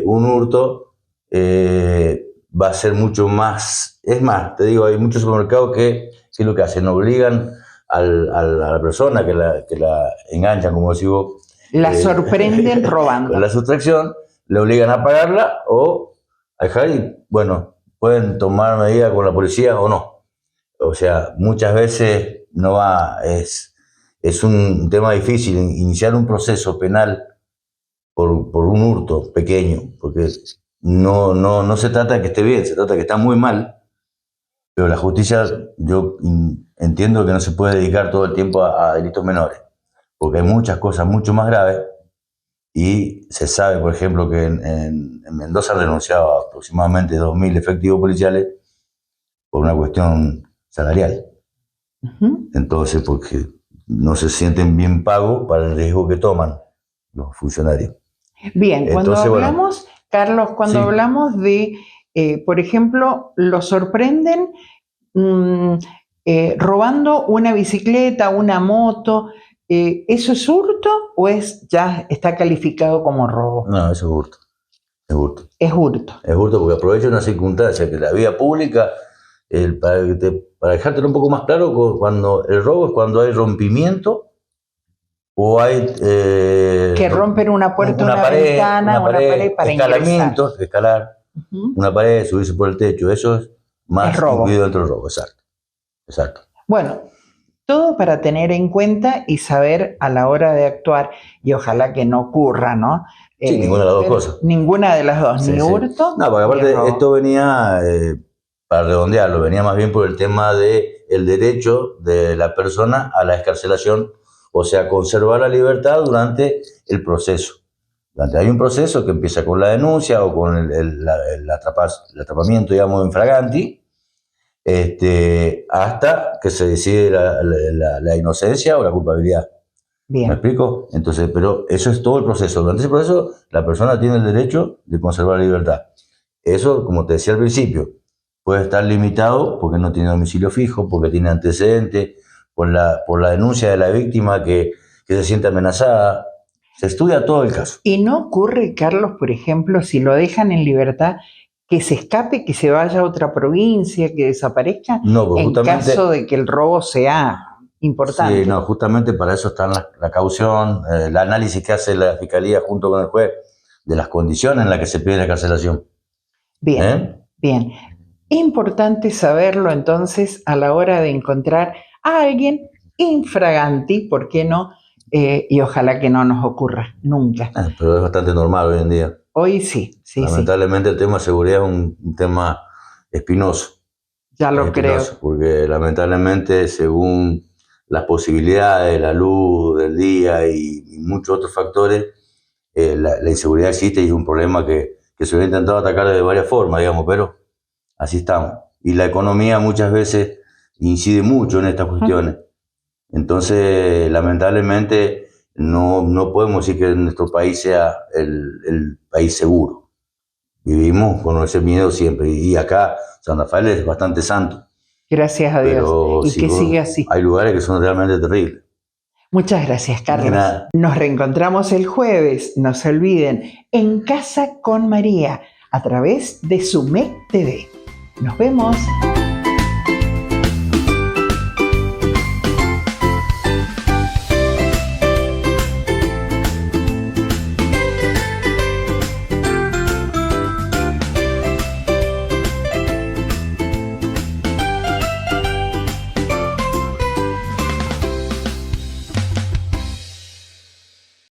un hurto va a ser mucho más. Es más, te digo, hay muchos supermercados que lo que hacen, obligan a la persona que la enganchan, como decís vos. La sorprenden Con robando. la sustracción, le obligan a pagarla o a dejar y, bueno, pueden tomar medidas con la policía o no. O sea, muchas veces no va, es un tema difícil iniciar un proceso penal por un hurto pequeño, porque no se trata de que esté bien, se trata de que está muy mal, pero la justicia, yo entiendo que no se puede dedicar todo el tiempo a delitos menores, porque hay muchas cosas mucho más graves y se sabe, por ejemplo, que en Mendoza renunciaba aproximadamente 2.000 efectivos policiales por una cuestión salarial. Ujú. Entonces, porque no se sienten bien pagos para el riesgo que toman los funcionarios. Bien, cuando Entonces, bueno, hablamos, Carlos, cuando sí. hablamos de, por ejemplo, lo sorprenden mm, robando una bicicleta, una moto, ¿eso es hurto o ya está calificado como robo? No, eso es hurto. Es hurto. Es hurto. Es hurto porque aprovecha una circunstancia que la vía pública, para dejártelo un poco más claro, cuando el robo es cuando hay rompimiento o hay Que rompen una puerta, una ventana, una pared para ingresar. escalamientos, escalar Ujú. una pared, subirse por el techo, eso es más Es robo. incluido dentro del robo, exacto. Exacto. Bueno, todo para tener en cuenta y saber a la hora de actuar, y ojalá que no ocurra, ¿no? Sí, ninguna de las dos pero cosas. Ninguna de las dos, Sí, ni sí. hurto No, porque ni aparte robo. esto venía, para redondearlo, venía más bien por el tema del derecho de la persona a la excarcelación, o sea, conservar la libertad durante el proceso. Hay un proceso que empieza con la denuncia o con el atrapamiento, digamos, en fraganti, hasta que se decide la inocencia o la culpabilidad. ¿Me Bien, explico? Entonces, pero eso es todo el proceso. Durante ese proceso, la persona tiene el derecho de conservar la libertad. Eso, como te decía al principio, puede estar limitado porque no tiene domicilio fijo, porque tiene antecedentes, por la denuncia de la víctima que se siente amenazada. Se estudia todo el caso. y no ocurre, Carlos, por ejemplo, si lo dejan en libertad, que se escape, que se vaya a otra provincia, que desaparezca, No, pues en justamente, caso de que el robo sea importante. sí, no, justamente para eso está la caución, el análisis que hace la fiscalía junto con el juez de las condiciones en las que se pide la carcelación. Bien, bien. Importante saberlo entonces a la hora de encontrar a alguien infraganti, ¿por qué no? Y ojalá que no nos ocurra nunca. Pero es bastante normal hoy en día. Hoy sí, sí, Lamentablemente el tema de seguridad es un tema espinoso. ya lo creo. Espinoso, porque lamentablemente según las posibilidades, la luz del día y muchos otros factores, la inseguridad existe y es un problema que se ha intentado atacar de varias formas, digamos, pero así estamos. Y la economía muchas veces incide mucho en estas cuestiones. Entonces, lamentablemente, no podemos decir que nuestro país sea el país seguro. Vivimos con ese miedo siempre. Y acá, San Rafael es bastante santo. Gracias a Dios. Pero Y si que siga así. hay lugares que son realmente terribles. Muchas gracias, Carlos. Nada. Nos reencontramos el jueves, no se olviden, en Casa con María, a través de SUMEC TV. Nos vemos.